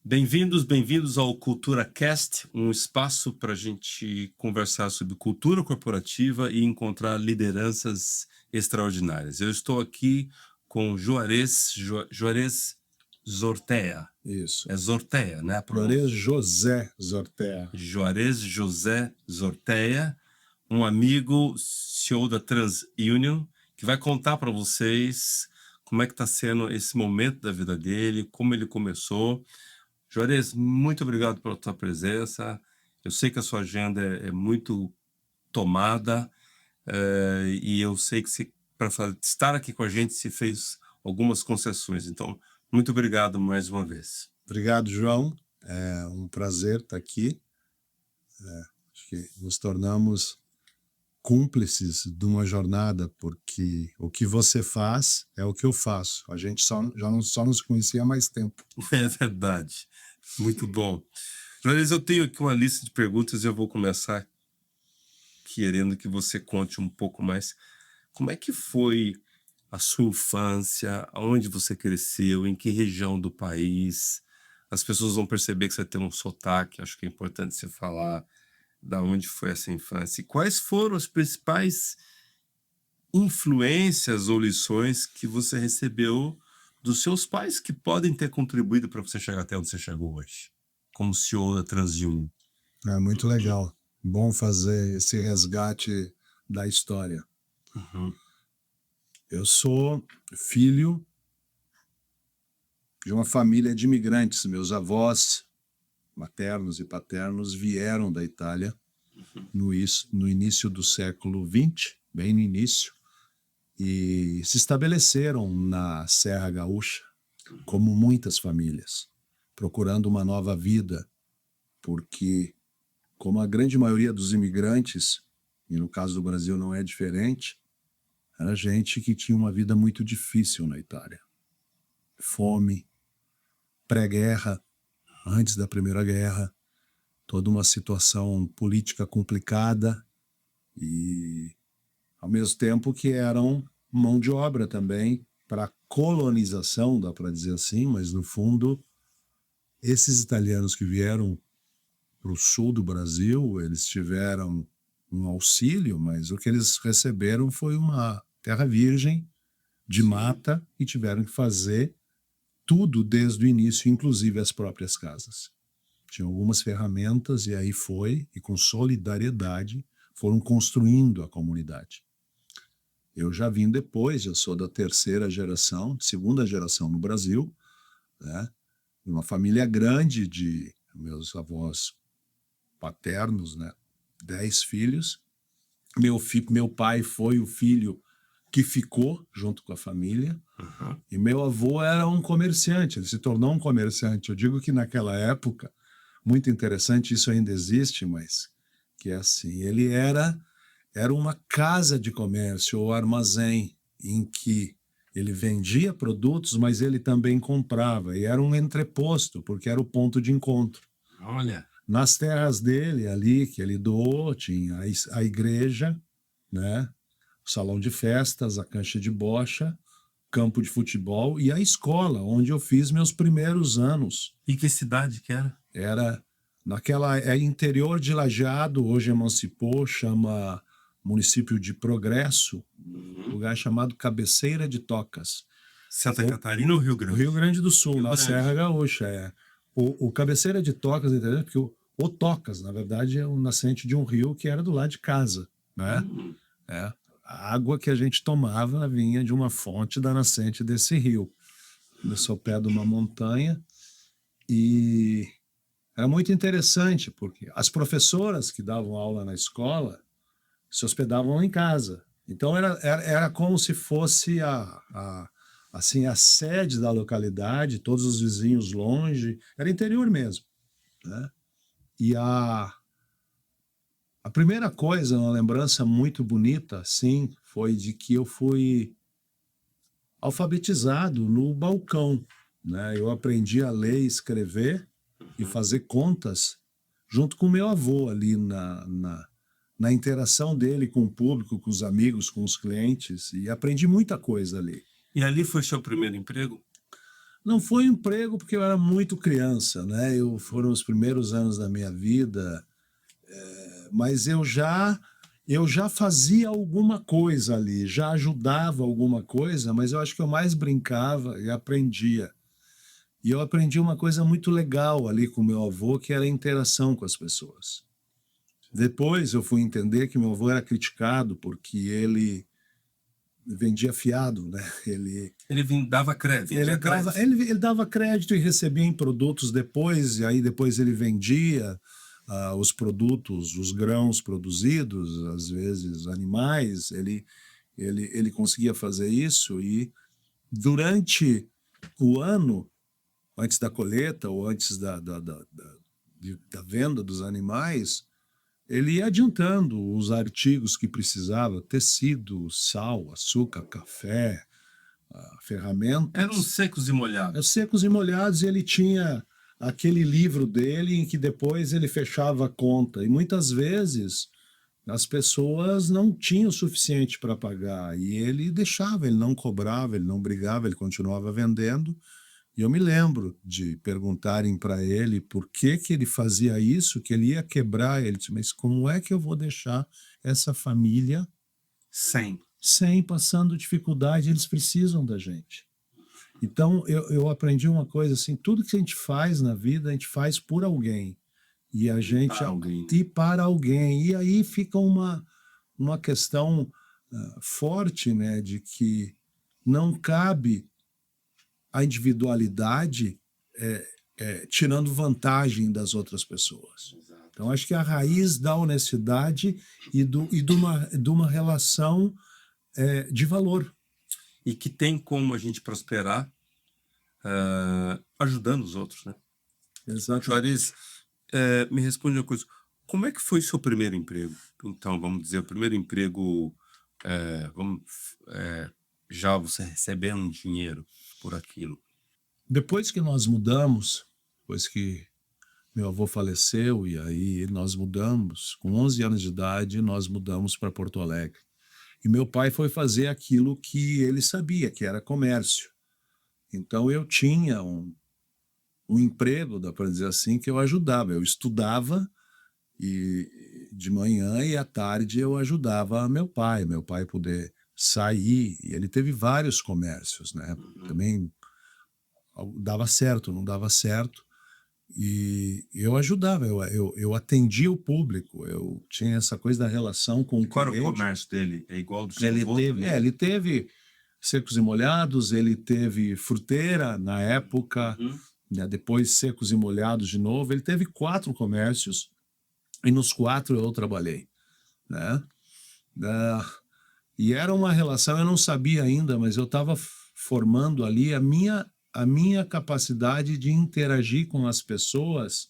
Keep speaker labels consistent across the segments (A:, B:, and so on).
A: Bem-vindos, bem-vindos ao Cultura Cast, um espaço para a gente conversar sobre cultura corporativa e encontrar lideranças extraordinárias. Eu estou aqui com Juarez Zortea.
B: Isso.
A: É Zortea, né?
B: Juarez José Zortea.
A: Juarez José Zortea, um amigo CEO da TransUnion, que vai contar para vocês como é que está sendo esse momento da vida dele, como ele começou. Juarez, muito obrigado pela tua presença. Eu sei que a sua agenda é muito tomada, e eu sei que para estar aqui com a gente se fez algumas concessões. Então, muito obrigado mais uma vez.
B: Obrigado, João. É um prazer estar aqui. Acho que nos tornamos cúmplices de uma jornada, porque o que você faz é o que eu faço. A gente só nos conhecia há mais tempo.
A: É verdade. Muito bom. Juarez, eu tenho aqui uma lista de perguntas e eu vou começar querendo que você conte um pouco mais como é que foi a sua infância, aonde você cresceu, em que região do país. As pessoas vão perceber que você tem um sotaque, acho que é importante você falar da onde foi essa infância. E quais foram as principais influências ou lições que você recebeu dos seus pais que podem ter contribuído para você chegar até onde você chegou hoje, como CEO da TransUnion?
B: É muito legal. Bom fazer esse resgate da história.
A: Uhum.
B: Eu sou filho de uma família de imigrantes. Meus avós maternos e paternos vieram da Itália no início do século XX, bem no início, e se estabeleceram na Serra Gaúcha, como muitas famílias, procurando uma nova vida, porque, como a grande maioria dos imigrantes, e no caso do Brasil não é diferente, era gente que tinha uma vida muito difícil na Itália. Fome, pré-guerra, antes da Primeira Guerra, toda uma situação política complicada e, ao mesmo tempo, que eram mão de obra também para colonização, dá para dizer assim, mas, no fundo, esses italianos que vieram para o sul do Brasil, eles tiveram um auxílio, mas o que eles receberam foi uma terra virgem, de mata, e tiveram que fazer tudo desde o início, inclusive as próprias casas. Tinham algumas ferramentas, e aí e com solidariedade, foram construindo a comunidade. Eu já vim depois, eu sou da segunda geração no Brasil, né? Uma família grande de meus avós paternos, né? 10 filhos. Meu pai foi o filho que ficou junto com a família.
A: Uhum.
B: E meu avô era um comerciante, ele se tornou um comerciante. Eu digo que naquela época, muito interessante, isso ainda existe, mas que é assim, ele era uma casa de comércio ou armazém em que ele vendia produtos, mas ele também comprava, e era um entreposto, porque era o ponto de encontro.
A: Olha.
B: Nas terras dele, ali, que ele doou, tinha a igreja, né? O salão de festas, a cancha de bocha, campo de futebol e a escola, onde eu fiz meus primeiros anos.
A: E que cidade que era?
B: Era interior de Lajeado, hoje emancipou, chama município de Progresso, lugar chamado Cabeceira de Tocas.
A: Santa Catarina ou Rio Grande?
B: Rio Grande do Sul,
A: Rio
B: na
A: Grande.
B: Serra Gaúcha, é. O Cabeceira de Tocas, entendeu? Porque o Tocas, na verdade, é o nascente de um rio que era do lado de casa, né? É. A água que a gente tomava vinha de uma fonte da nascente desse rio. Começou ao pé de uma montanha e era muito interessante, porque as professoras que davam aula na escola se hospedavam em casa. Então era como se fosse assim, a sede da localidade, todos os vizinhos longe, era interior mesmo, né? E a primeira coisa, uma lembrança muito bonita, sim, foi de que eu fui alfabetizado no balcão, né? Eu aprendi a ler e escrever e fazer contas junto com meu avô ali na interação dele com o público, com os amigos, com os clientes, e aprendi muita coisa ali.
A: E ali foi seu primeiro emprego?
B: Não foi um emprego porque eu era muito criança, né? Foram os primeiros anos da minha vida, mas eu já fazia alguma coisa ali, já ajudava alguma coisa, mas eu acho que eu mais brincava e aprendia. E eu aprendi uma coisa muito legal ali com meu avô, que era a interação com as pessoas. Depois eu fui entender que meu avô era criticado porque ele vendia fiado, né?
A: Dava crédito, vendia crédito.
B: Ele dava crédito e recebia em produtos depois, e aí depois ele vendia os produtos, os grãos produzidos, às vezes animais, ele conseguia fazer isso e durante o ano, antes da colheita ou antes da venda dos animais, ele ia adiantando os artigos que precisava, tecido, sal, açúcar, café,
A: Eram
B: ferramentas,
A: secos e molhados.
B: secos e molhados, e ele tinha aquele livro dele em que depois ele fechava a conta. E muitas vezes as pessoas não tinham o suficiente para pagar, e ele deixava, ele não cobrava, ele não brigava, ele continuava vendendo. E eu me lembro de perguntarem para ele por que que ele fazia isso, que ele ia quebrar. Ele disse, mas como é que eu vou deixar essa família
A: Sem.
B: sem passando dificuldade? Eles precisam da gente. Então, eu aprendi uma coisa assim, tudo que a gente faz na vida, a gente faz por alguém. E a gente...
A: Para alguém.
B: E para alguém. E aí fica uma questão forte, né, de que não cabe a individualidade tirando vantagem das outras pessoas.
A: Exato.
B: Então, acho que a raiz da honestidade e de uma relação de valor.
A: E que tem como a gente prosperar ajudando os outros, né?
B: Exato.
A: Juarez, me responde uma coisa. Como é que foi seu primeiro emprego? Então, vamos dizer, o primeiro emprego, já você recebendo dinheiro por aquilo.
B: Depois que nós mudamos, depois que meu avô faleceu, e aí nós mudamos, com 11 anos de idade, nós mudamos para Porto Alegre. E meu pai foi fazer aquilo que ele sabia, que era comércio. Então eu tinha um emprego, dá para dizer assim, que eu ajudava. Eu estudava e de manhã e à tarde eu ajudava meu pai poder sair. E ele teve vários comércios, né? Também dava certo, não dava certo. E eu ajudava, eu atendia o público, eu tinha essa coisa da relação com o
A: Qual era
B: cliente.
A: o comércio dele? É igual ao do seu
B: Ele
A: avô
B: teve,
A: também?
B: ele teve secos e molhados, ele teve fruteira na época, né, depois secos e molhados de novo. Ele teve 4 comércios e nos 4 eu trabalhei, né? E era uma relação, eu não sabia ainda, mas eu estava formando ali a minha capacidade de interagir com as pessoas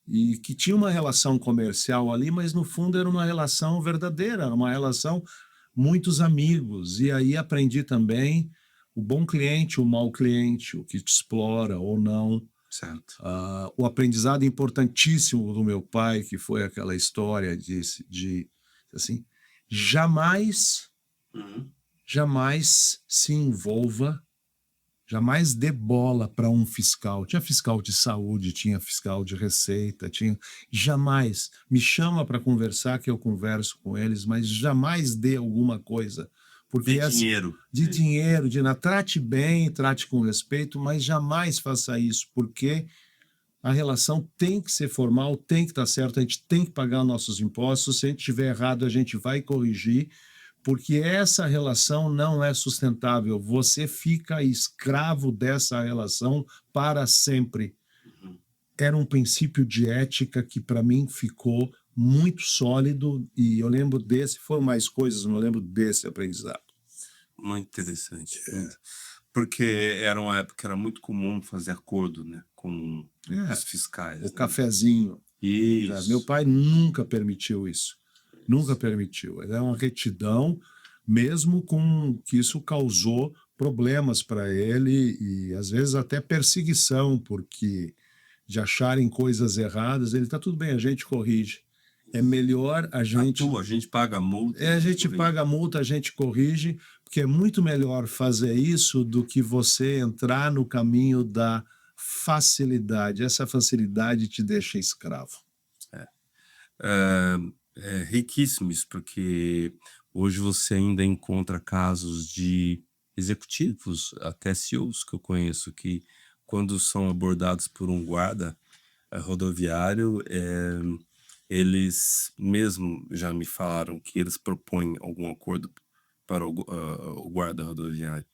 B: e que tinha uma relação comercial ali, mas no fundo era uma relação verdadeira, uma relação muitos amigos. E aí aprendi também o bom cliente, o mau cliente, o que te explora ou não.
A: Certo.
B: O aprendizado importantíssimo do meu pai, que foi aquela história de assim, jamais se envolva, jamais dê bola para um fiscal. Tinha fiscal de saúde, tinha fiscal de receita, jamais me chama para conversar que eu converso com eles, mas jamais dê alguma coisa. Porque
A: dinheiro.
B: Dinheiro, trate bem, trate com respeito, mas jamais faça isso, porque a relação tem que ser formal, tem que estar certo, a gente tem que pagar nossos impostos, se a gente estiver errado, a gente vai corrigir, porque essa relação não é sustentável. Você fica escravo dessa relação para sempre. Era um princípio de ética que, para mim, ficou muito sólido, e eu lembro desse, foram mais coisas, não lembro desse aprendizado.
A: Muito interessante. Porque era uma época que era muito comum fazer acordo, né, com os fiscais.
B: O cafezinho.
A: Isso.
B: Meu pai nunca permitiu isso. Nunca permitiu. Era uma retidão, mesmo com que isso causou problemas para ele e às vezes até perseguição, porque de acharem coisas erradas, ele tá tudo bem, a gente corrige. É melhor a gente
A: a gente paga a multa.
B: a gente paga a multa, a gente corrige, porque é muito melhor fazer isso do que você entrar no caminho da facilidade. Essa facilidade te deixa escravo.
A: É riquíssimo isso, porque hoje você ainda encontra casos de executivos, até CEOs que eu conheço, que quando são abordados por um guarda rodoviário, eles mesmo já me falaram que eles propõem algum acordo para o guarda rodoviário.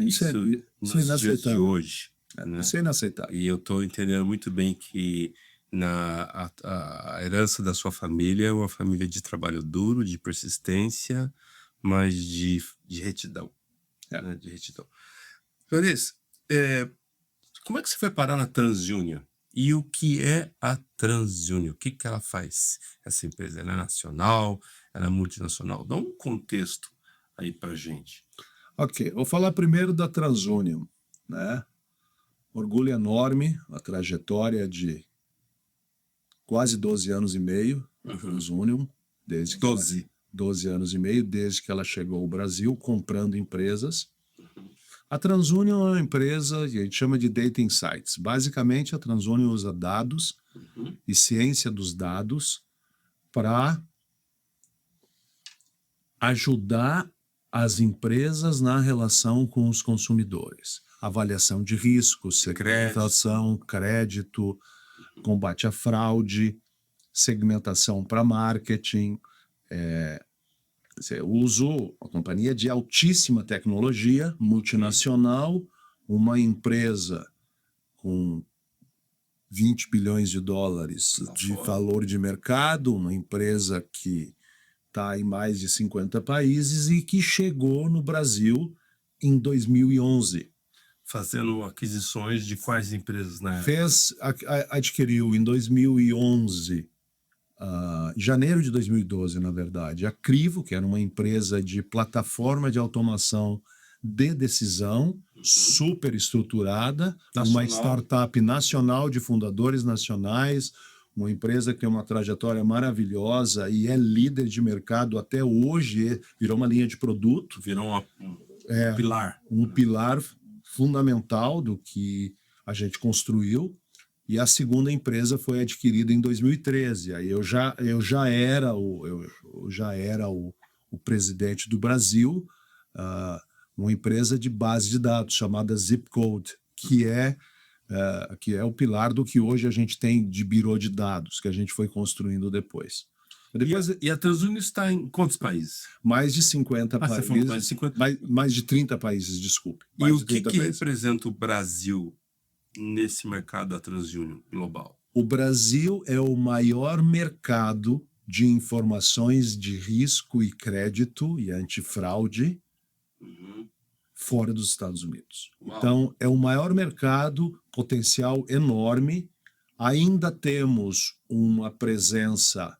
B: Isso é,
A: Isso
B: isso é
A: nos dias de
B: inaceitável.
A: hoje, né?
B: Isso é inaceitável.
A: E eu estou entendendo muito bem que a herança da sua família é uma família de trabalho duro, de persistência, mas de retidão,
B: É.
A: né? De retidão. Floris, como é que você foi parar na TransUnion? E o que é a TransUnion? O que que ela faz? Essa empresa, ela é nacional? Ela é multinacional? Dá um contexto aí pra gente.
B: Ok, vou falar primeiro da TransUnion, né? Orgulho enorme, a trajetória de quase 12 anos e meio da TransUnion, desde que 12 anos e meio, desde que ela chegou ao Brasil, comprando empresas. A TransUnion é uma empresa que a gente chama de Data Insights. Basicamente, a TransUnion usa dados e ciência dos dados para ajudar as empresas na relação com os consumidores. Avaliação de riscos, segmentação, crédito, combate à fraude, segmentação para marketing. Uso uma companhia de altíssima tecnologia, multinacional, uma empresa com 20 bilhões de dólares de valor de mercado, uma empresa que está em mais de 50 países e que chegou no Brasil em 2011.
A: Fazendo aquisições de quais empresas na época?
B: Adquiriu em 2011, janeiro de 2012, na verdade, a Crivo, que era uma empresa de plataforma de automação de decisão, super estruturada, uma startup nacional de fundadores nacionais, uma empresa que tem uma trajetória maravilhosa e é líder de mercado até hoje, virou uma linha de produto.
A: Virou pilar.
B: Um pilar fundamental do que a gente construiu. E a segunda empresa foi adquirida em 2013. Aí eu já era o presidente do Brasil, uma empresa de base de dados chamada Zipcode, que é o pilar do que hoje a gente tem de birô de dados, que a gente foi construindo depois.
A: E a TransUnion está em quantos países?
B: Mais de 50 países.
A: Você falou mais de 50?
B: Mais de 30 países, desculpe.
A: E o que representa o Brasil nesse mercado da TransUnion global?
B: O Brasil é o maior mercado de informações de risco e crédito e antifraude fora dos Estados Unidos. Uau. Então, é o maior mercado, potencial enorme. Ainda temos uma presença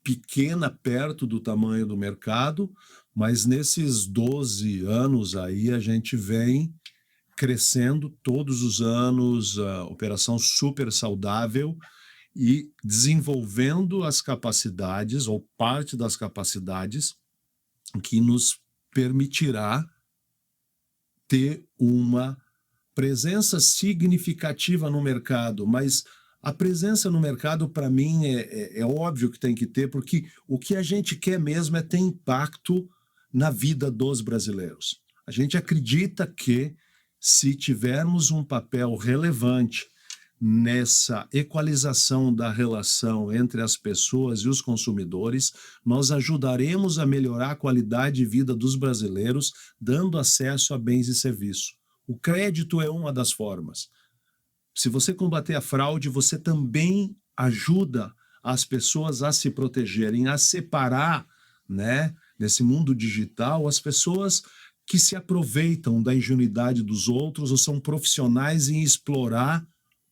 B: pequena perto do tamanho do mercado, mas nesses 12 anos aí a gente vem crescendo todos os anos, a operação super saudável e desenvolvendo as capacidades ou parte das capacidades que nos permitirá ter uma presença significativa no mercado, mas a presença no mercado, para mim, é óbvio que tem que ter, porque o que a gente quer mesmo é ter impacto na vida dos brasileiros. A gente acredita que, se tivermos um papel relevante nessa equalização da relação entre as pessoas e os consumidores, nós ajudaremos a melhorar a qualidade de vida dos brasileiros, dando acesso a bens e serviços. O crédito é uma das formas. Se você combater a fraude, você também ajuda as pessoas a se protegerem, a separar, né, nesse mundo digital, as pessoas que se aproveitam da ingenuidade dos outros ou são profissionais em explorar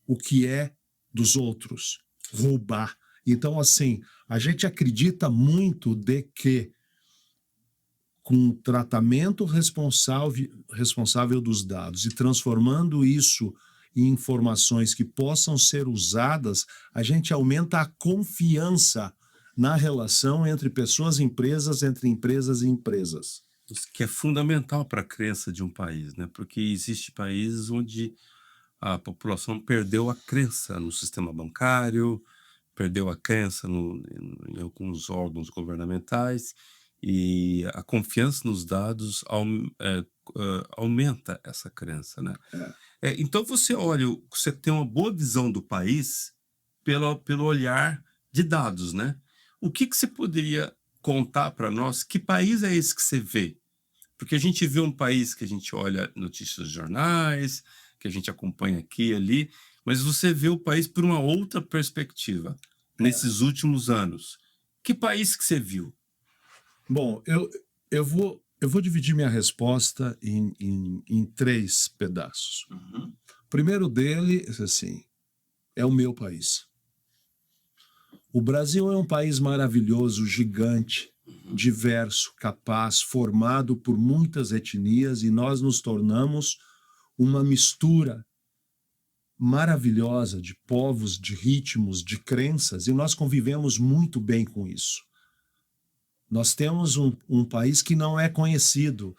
B: o que é dos outros, roubar. Então, assim, a gente acredita muito de que com tratamento responsável dos dados e transformando isso em informações que possam ser usadas, a gente aumenta a confiança na relação entre pessoas e empresas, entre empresas e empresas.
A: que é fundamental para a crença de um país, né? Porque existe países onde a população perdeu a crença no sistema bancário, perdeu a crença em alguns órgãos governamentais e a confiança nos dados aumenta essa crença, né?
B: É.
A: Então você tem uma boa visão do país pelo olhar de dados, né? O que você poderia contar para nós? Que país é esse que você vê? Porque a gente vê um país que a gente olha notícias de jornais, que a gente acompanha aqui e ali, mas você vê o país por uma outra perspectiva nesses últimos anos. Que país que você viu?
B: Bom, eu vou dividir minha resposta em 3 pedaços.
A: Uhum.
B: O primeiro deles, assim, é o meu país. O Brasil é um país maravilhoso, gigante, diverso, capaz, formado por muitas etnias, e nós nos tornamos uma mistura maravilhosa de povos, de ritmos, de crenças, e nós convivemos muito bem com isso. Nós temos um país que não é conhecido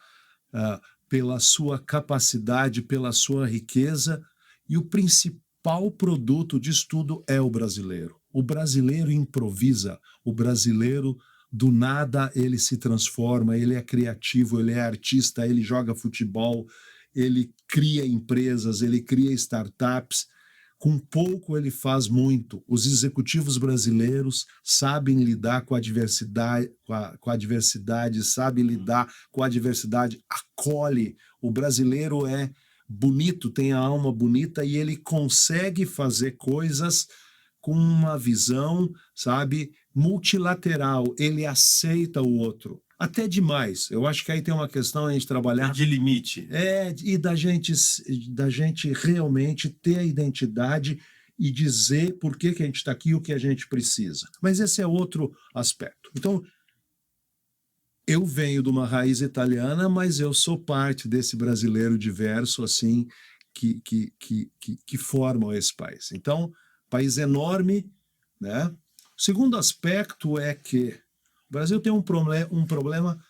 B: pela sua capacidade, pela sua riqueza, e o principal produto disso tudo é o brasileiro. O brasileiro improvisa, o brasileiro do nada ele se transforma, ele é criativo, ele é artista, ele joga futebol, ele cria empresas, ele cria startups. Com pouco ele faz muito. Os executivos brasileiros sabem lidar com a diversidade, sabem lidar com a diversidade, acolhe. O brasileiro é bonito, tem a alma bonita e ele consegue fazer coisas com uma visão, sabe, multilateral. Ele aceita o outro. Até demais. Eu acho que aí tem uma questão a gente trabalhar.
A: De limite.
B: E da gente realmente ter a identidade e dizer por que a gente está aqui e o que a gente precisa. Mas esse é outro aspecto. Então, eu venho de uma raiz italiana, mas eu sou parte desse brasileiro diverso, assim, que formam esse país. Então, país enorme, né? O segundo aspecto é que o Brasil tem um problema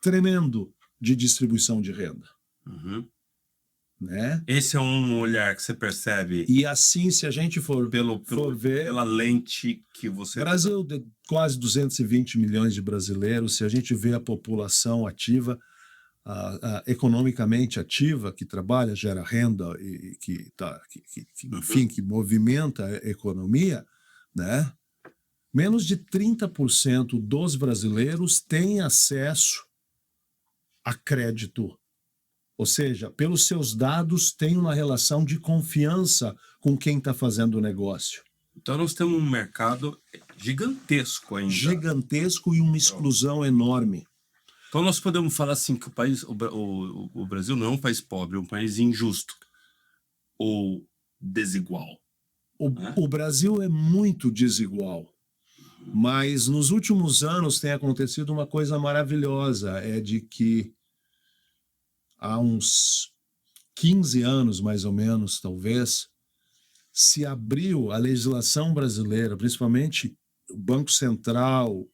B: tremendo de distribuição de renda.
A: Uhum.
B: Né?
A: Esse é um olhar que você percebe.
B: E assim, se a gente for ver...
A: Pela lente que você...
B: Brasil, quase 220 milhões de brasileiros, se a gente vê a população ativa, economicamente ativa, que trabalha, gera renda e enfim, que movimenta a economia, né? Menos de 30% dos brasileiros têm acesso a crédito. Ou seja, pelos seus dados, tem uma relação de confiança com quem está fazendo o negócio.
A: Então nós temos um mercado gigantesco ainda.
B: Gigantesco e uma exclusão enorme.
A: Então nós podemos falar assim que o Brasil não é um país pobre, é um país injusto ou desigual.
B: O Brasil é muito desigual. Mas nos últimos anos tem acontecido uma coisa maravilhosa, é de que há uns 15 anos, mais ou menos, talvez, se abriu a legislação brasileira, principalmente o Banco Central,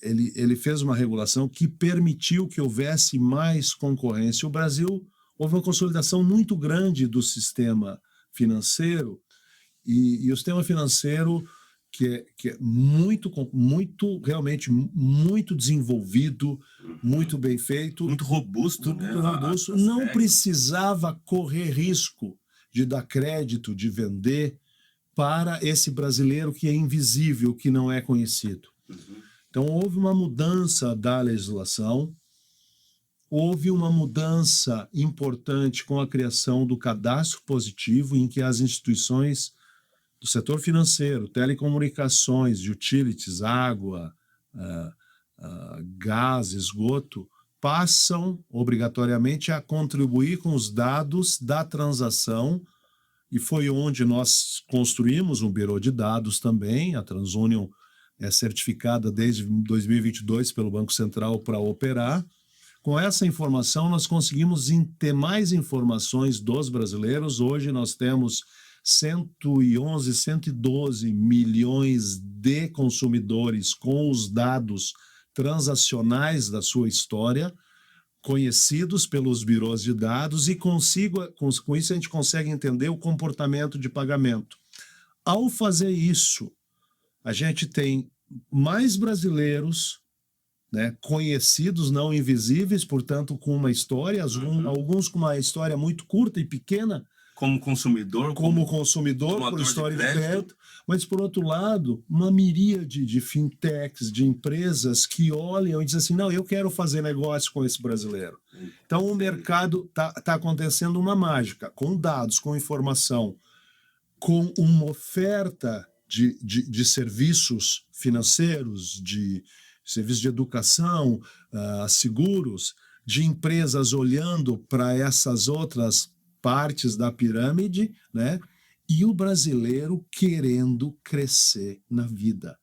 B: ele fez uma regulação que permitiu que houvesse mais concorrência. O Brasil, houve uma consolidação muito grande do sistema financeiro, e o sistema financeiro que é realmente muito desenvolvido, muito bem feito.
A: Muito robusto,
B: né? Robusto. Não precisava correr risco de dar crédito, de vender para esse brasileiro que é invisível, que não é conhecido.
A: Uhum.
B: Então, houve uma mudança da legislação, houve uma mudança importante com a criação do cadastro positivo, em que as instituições do setor financeiro, telecomunicações, utilities, água, gás, esgoto, passam obrigatoriamente a contribuir com os dados da transação, e foi onde nós construímos um bureau de dados também. A TransUnion é certificada desde 2022 pelo Banco Central para operar. Com essa informação, nós conseguimos ter mais informações dos brasileiros. Hoje nós temos 111, 112 milhões de consumidores com os dados transacionais da sua história, conhecidos pelos birôs de dados, e com isso a gente consegue entender o comportamento de pagamento. Ao fazer isso, a gente tem mais brasileiros, né, conhecidos, não invisíveis, portanto, com uma história, alguns com uma história muito curta e pequena,
A: como consumidor,
B: por história de crédito, mas, por outro lado, uma miríade de fintechs, de empresas que olham e dizem assim, não, eu quero fazer negócio com esse brasileiro. Então, o mercado tá acontecendo uma mágica, com dados, com informação, com uma oferta de serviços financeiros, de serviços de educação, seguros, de empresas olhando para essas outras partes da pirâmide, né? E o brasileiro querendo crescer na vida.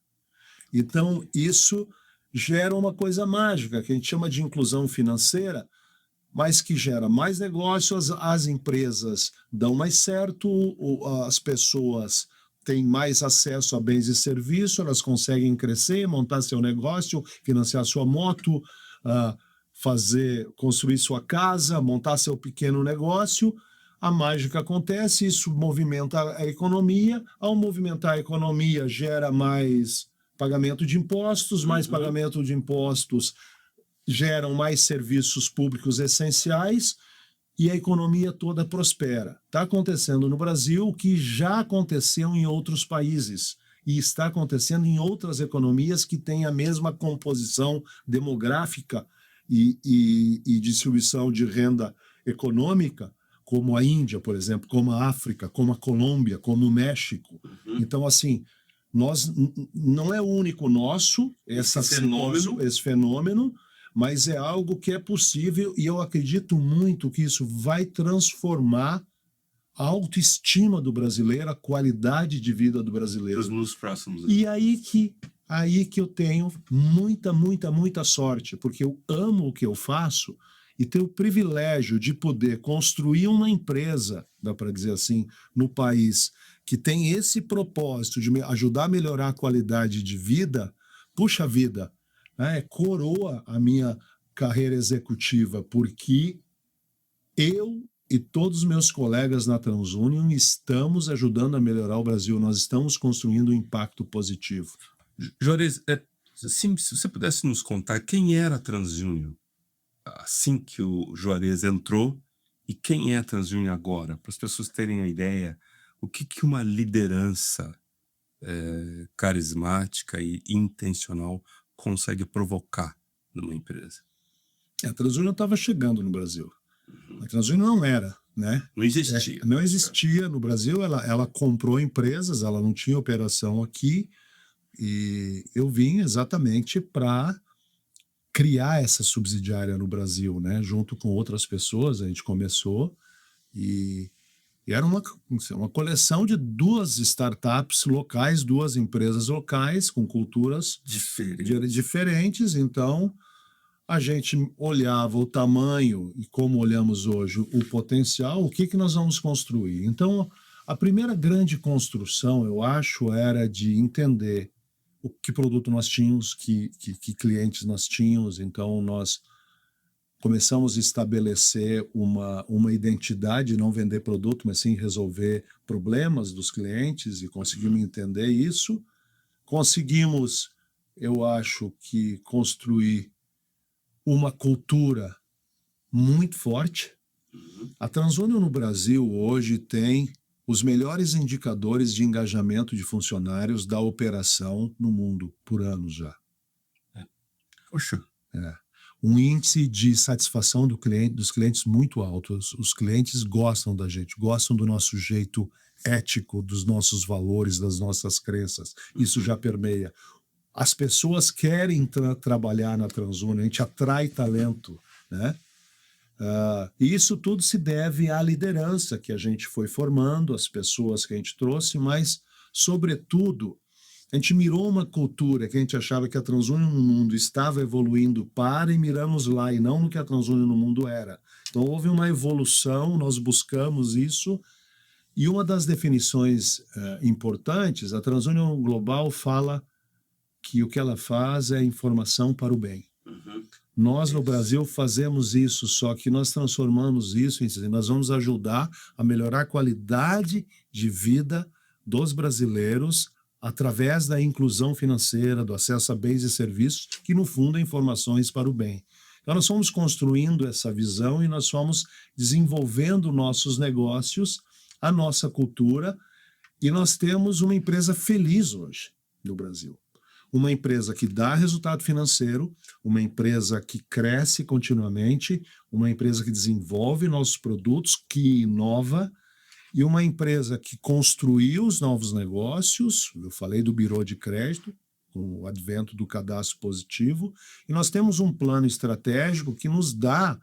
B: Então, isso gera uma coisa mágica, que a gente chama de inclusão financeira, mas que gera mais negócios, as empresas dão mais certo, as pessoas têm mais acesso a bens e serviços, elas conseguem crescer, montar seu negócio, financiar sua moto, construir sua casa, montar seu pequeno negócio. A mágica acontece, isso movimenta a economia. Ao movimentar a economia, gera mais pagamento de impostos, mais pagamento de impostos geram mais serviços públicos essenciais e a economia toda prospera. Está acontecendo no Brasil o que já aconteceu em outros países e está acontecendo em outras economias que têm a mesma composição demográfica e distribuição de renda econômica, como a Índia, por exemplo, como a África, como a Colômbia, como o México. Então, assim, não é único nosso esse fenômeno, mas é algo que é possível e eu acredito muito que isso vai transformar a autoestima do brasileiro, a qualidade de vida do brasileiro.
A: Nos próximos anos.
B: E aí que eu tenho muita sorte, porque eu amo o que eu faço e tenho o privilégio de poder construir uma empresa, dá para dizer assim, no país que tem esse propósito de me ajudar a melhorar a qualidade de vida. Puxa vida, coroa a minha carreira executiva, porque eu e todos os meus colegas na TransUnion estamos ajudando a melhorar o Brasil, nós estamos construindo um impacto positivo.
A: Juarez, se você pudesse nos contar quem era a TransUnion assim que o Juarez entrou e quem é a TransUnion agora, para as pessoas terem a ideia, o que uma liderança carismática e intencional consegue provocar numa empresa.
B: A TransUnion estava chegando no Brasil. A TransUnion não era, né?
A: Não existia.
B: Não existia no Brasil, ela comprou empresas, ela não tinha operação aqui, e eu vim exatamente para criar essa subsidiária no Brasil, né? Junto com outras pessoas, a gente começou, e era uma coleção de 2 startups locais, 2 empresas locais com culturas diferentes. Então, a gente olhava o tamanho e como olhamos hoje o potencial, o que nós vamos construir. Então, a primeira grande construção, eu acho, era de entender o que produto nós tínhamos, que clientes nós tínhamos. Então, nós começamos a estabelecer uma identidade, não vender produto, mas sim resolver problemas dos clientes, e conseguimos entender isso. Conseguimos, eu acho, que construir uma cultura muito forte. A TransUnion no Brasil hoje tem os melhores indicadores de engajamento de funcionários da operação no mundo por anos já.
A: Poxa.
B: Um índice de satisfação dos clientes muito alto. Os clientes gostam da gente, gostam do nosso jeito ético, dos nossos valores, das nossas crenças. Isso já permeia. As pessoas querem trabalhar na TransUnion, a gente atrai talento, né? E isso tudo se deve à liderança que a gente foi formando, as pessoas que a gente trouxe, mas, sobretudo, a gente mirou uma cultura que a gente achava que a TransUnion no mundo estava evoluindo para, e miramos lá, e não no que a TransUnion no mundo era. Então, houve uma evolução, nós buscamos isso, e uma das definições importantes, a TransUnion Global fala que o que ela faz é informação para o bem.
A: Uhum.
B: Nós, no
A: Isso.
B: Brasil, fazemos isso, só que nós transformamos isso em nós vamos ajudar a melhorar a qualidade de vida dos brasileiros através da inclusão financeira, do acesso a bens e serviços, que, no fundo, é informações para o bem. Então, nós fomos construindo essa visão e nós fomos desenvolvendo nossos negócios, a nossa cultura, e nós temos uma empresa feliz hoje no Brasil. Uma empresa que dá resultado financeiro, uma empresa que cresce continuamente, uma empresa que desenvolve novos produtos, que inova, e uma empresa que construiu os novos negócios. Eu falei do birô de crédito, com o advento do cadastro positivo, e nós temos um plano estratégico que nos dá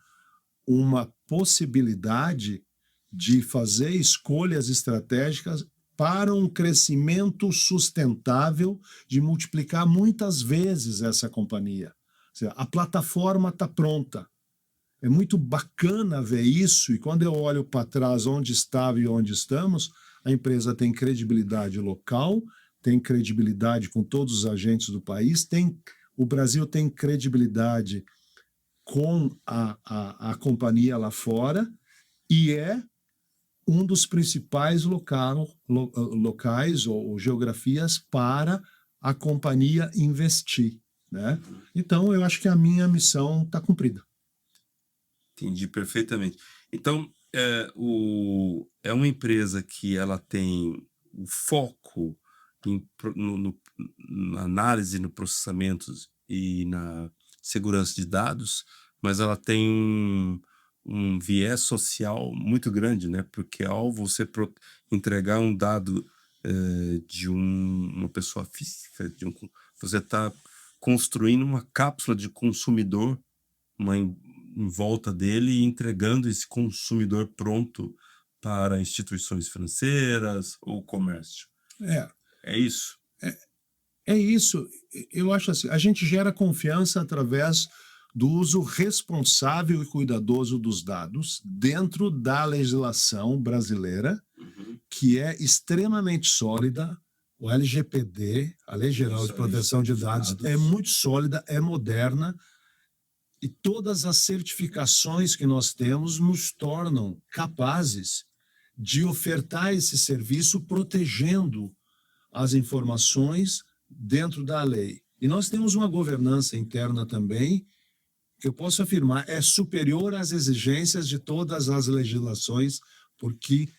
B: uma possibilidade de fazer escolhas estratégicas para um crescimento sustentável, de multiplicar muitas vezes essa companhia. Ou seja, a plataforma está pronta. É muito bacana ver isso, e quando eu olho para trás onde estava e onde estamos, a empresa tem credibilidade local, tem credibilidade com todos os agentes do país, o Brasil tem credibilidade com a companhia lá fora, e é um dos principais locais ou geografias para a companhia investir, né? Então, eu acho que a minha missão está cumprida.
A: Entendi perfeitamente. Então, é uma empresa que ela tem o foco na análise, no processamento e na segurança de dados, mas ela tem um viés social muito grande, né? Porque ao você entregar um dado de uma pessoa física, você está construindo uma cápsula de consumidor, em volta dele, e entregando esse consumidor pronto para instituições financeiras ou comércio. É isso?
B: É isso. Eu acho assim, a gente gera confiança através do uso responsável e cuidadoso dos dados dentro da legislação brasileira, que é extremamente sólida. O LGPD, a Lei Geral de Proteção de Dados, é muito sólida, é moderna, e todas as certificações que nós temos nos tornam capazes de ofertar esse serviço protegendo as informações dentro da lei. E nós temos uma governança interna também, que eu posso afirmar é superior às exigências de todas as legislações, porque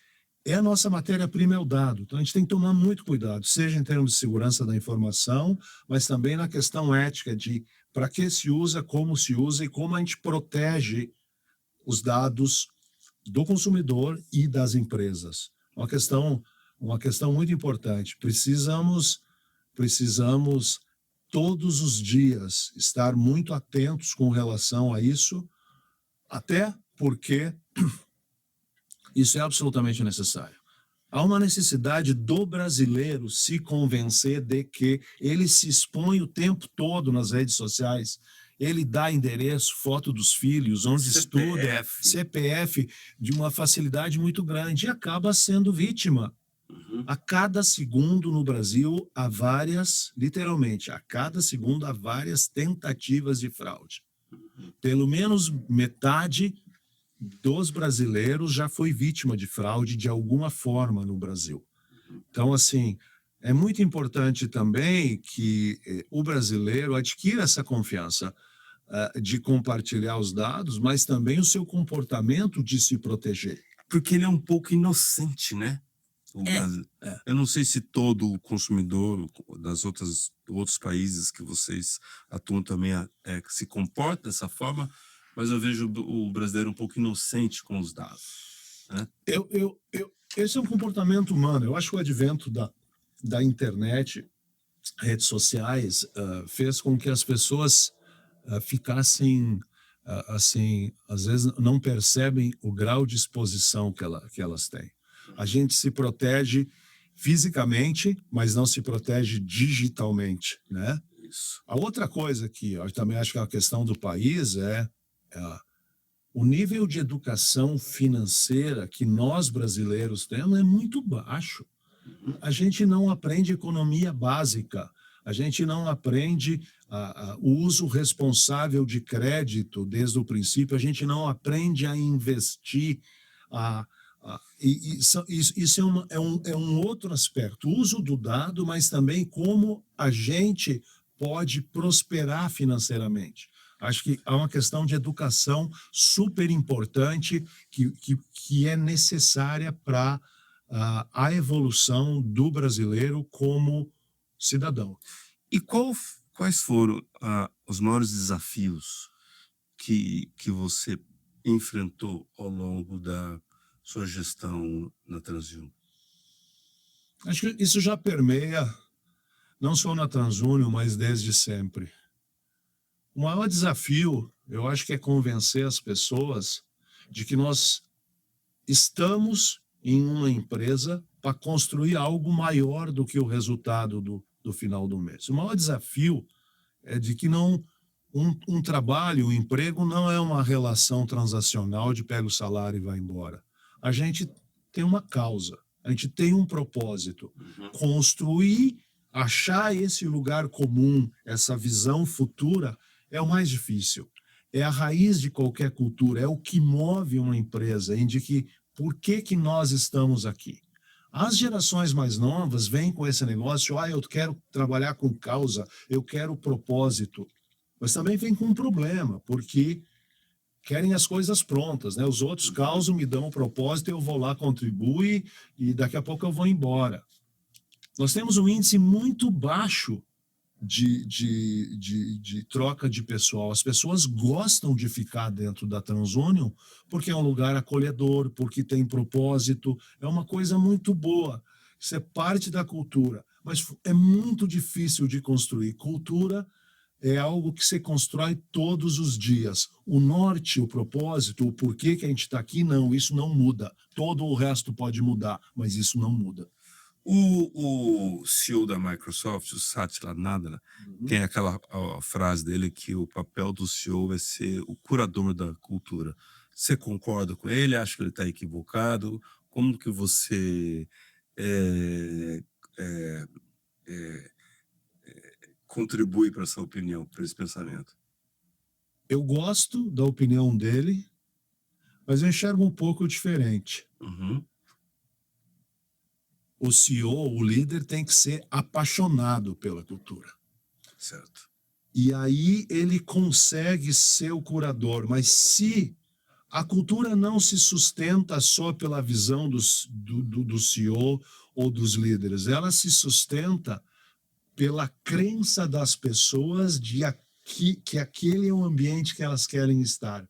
B: a nossa matéria-prima é o dado. Então, a gente tem que tomar muito cuidado, seja em termos de segurança da informação, mas também na questão ética de para que se usa, como se usa e como a gente protege os dados do consumidor e das empresas. Uma questão muito importante. Precisamos todos os dias estar muito atentos com relação a isso, até porque isso é absolutamente necessário. Há uma necessidade do brasileiro se convencer de que ele se expõe o tempo todo nas redes sociais, ele dá endereço, foto dos filhos, onde estuda, CPF, de uma facilidade muito grande, e acaba sendo vítima. A cada segundo no Brasil há literalmente, a cada segundo há várias tentativas de fraude. Pelo menos metade dos brasileiros já foi vítima de fraude de alguma forma no Brasil. Então, assim, é muito importante também que o brasileiro adquira essa confiança de compartilhar os dados, mas também o seu comportamento de se proteger.
A: Porque ele é um pouco inocente, né? Eu não sei se todo consumidor outros países que vocês atuam também se comporta dessa forma, mas eu vejo o brasileiro um pouco inocente com os dados, né?
B: Esse é um comportamento humano. Eu acho que o advento da internet, redes sociais, fez com que as pessoas ficassem, assim, às vezes não percebem o grau de exposição que elas têm. A gente se protege fisicamente, mas não se protege digitalmente, né?
A: Isso.
B: A outra coisa que eu também acho que é a questão do país o nível de educação financeira que nós brasileiros temos é muito baixo. A gente não aprende economia básica. A gente não aprende o uso responsável de crédito desde o princípio, a gente não aprende a investir. Isso é um outro aspecto, o uso do dado, mas também como a gente pode prosperar financeiramente. Acho que há uma questão de educação super importante que é necessária para a evolução do brasileiro como cidadão.
A: E quais foram os maiores desafios que você enfrentou ao longo da sua gestão na TransUnion?
B: Acho que isso já permeia, não só na TransUnion, mas desde sempre. O maior desafio, eu acho que é convencer as pessoas de que nós estamos em uma empresa para construir algo maior do que o resultado do final do mês. O maior desafio é de que um trabalho, um emprego não é uma relação transacional de pega o salário e vai embora. A gente tem uma causa, a gente tem um propósito. Construir, achar esse lugar comum, essa visão futura, é o mais difícil. É a raiz de qualquer cultura, é o que move uma empresa, em de que por que nós estamos aqui. As gerações mais novas vêm com esse negócio, eu quero trabalhar com causa, eu quero propósito, mas também vem com um problema, porque querem as coisas prontas, né? Os outros causam, me dão um propósito, eu vou lá, contribuo e daqui a pouco eu vou embora. Nós temos um índice muito baixo de troca de pessoal. As pessoas gostam de ficar dentro da TransUnion porque é um lugar acolhedor, porque tem propósito, é uma coisa muito boa. Isso é parte da cultura, mas é muito difícil de construir. Cultura é algo que se constrói todos os dias. O norte, o propósito, o porquê que a gente está aqui, não, isso não muda. Todo o resto pode mudar, mas isso não muda.
A: O CEO da Microsoft, o Satya Nadella, tem aquela frase dele que o papel do CEO é ser o curador da cultura. Você concorda com ele? Acha que ele está equivocado? Como que você contribui para essa opinião, para esse pensamento?
B: Eu gosto da opinião dele, mas eu enxergo um pouco diferente. O CEO, o líder, tem que ser apaixonado pela cultura.
A: Certo.
B: E aí ele consegue ser o curador, mas se a cultura não se sustenta só pela visão do CEO ou dos líderes, ela se sustenta pela crença das pessoas que aquele é o ambiente que elas querem estar.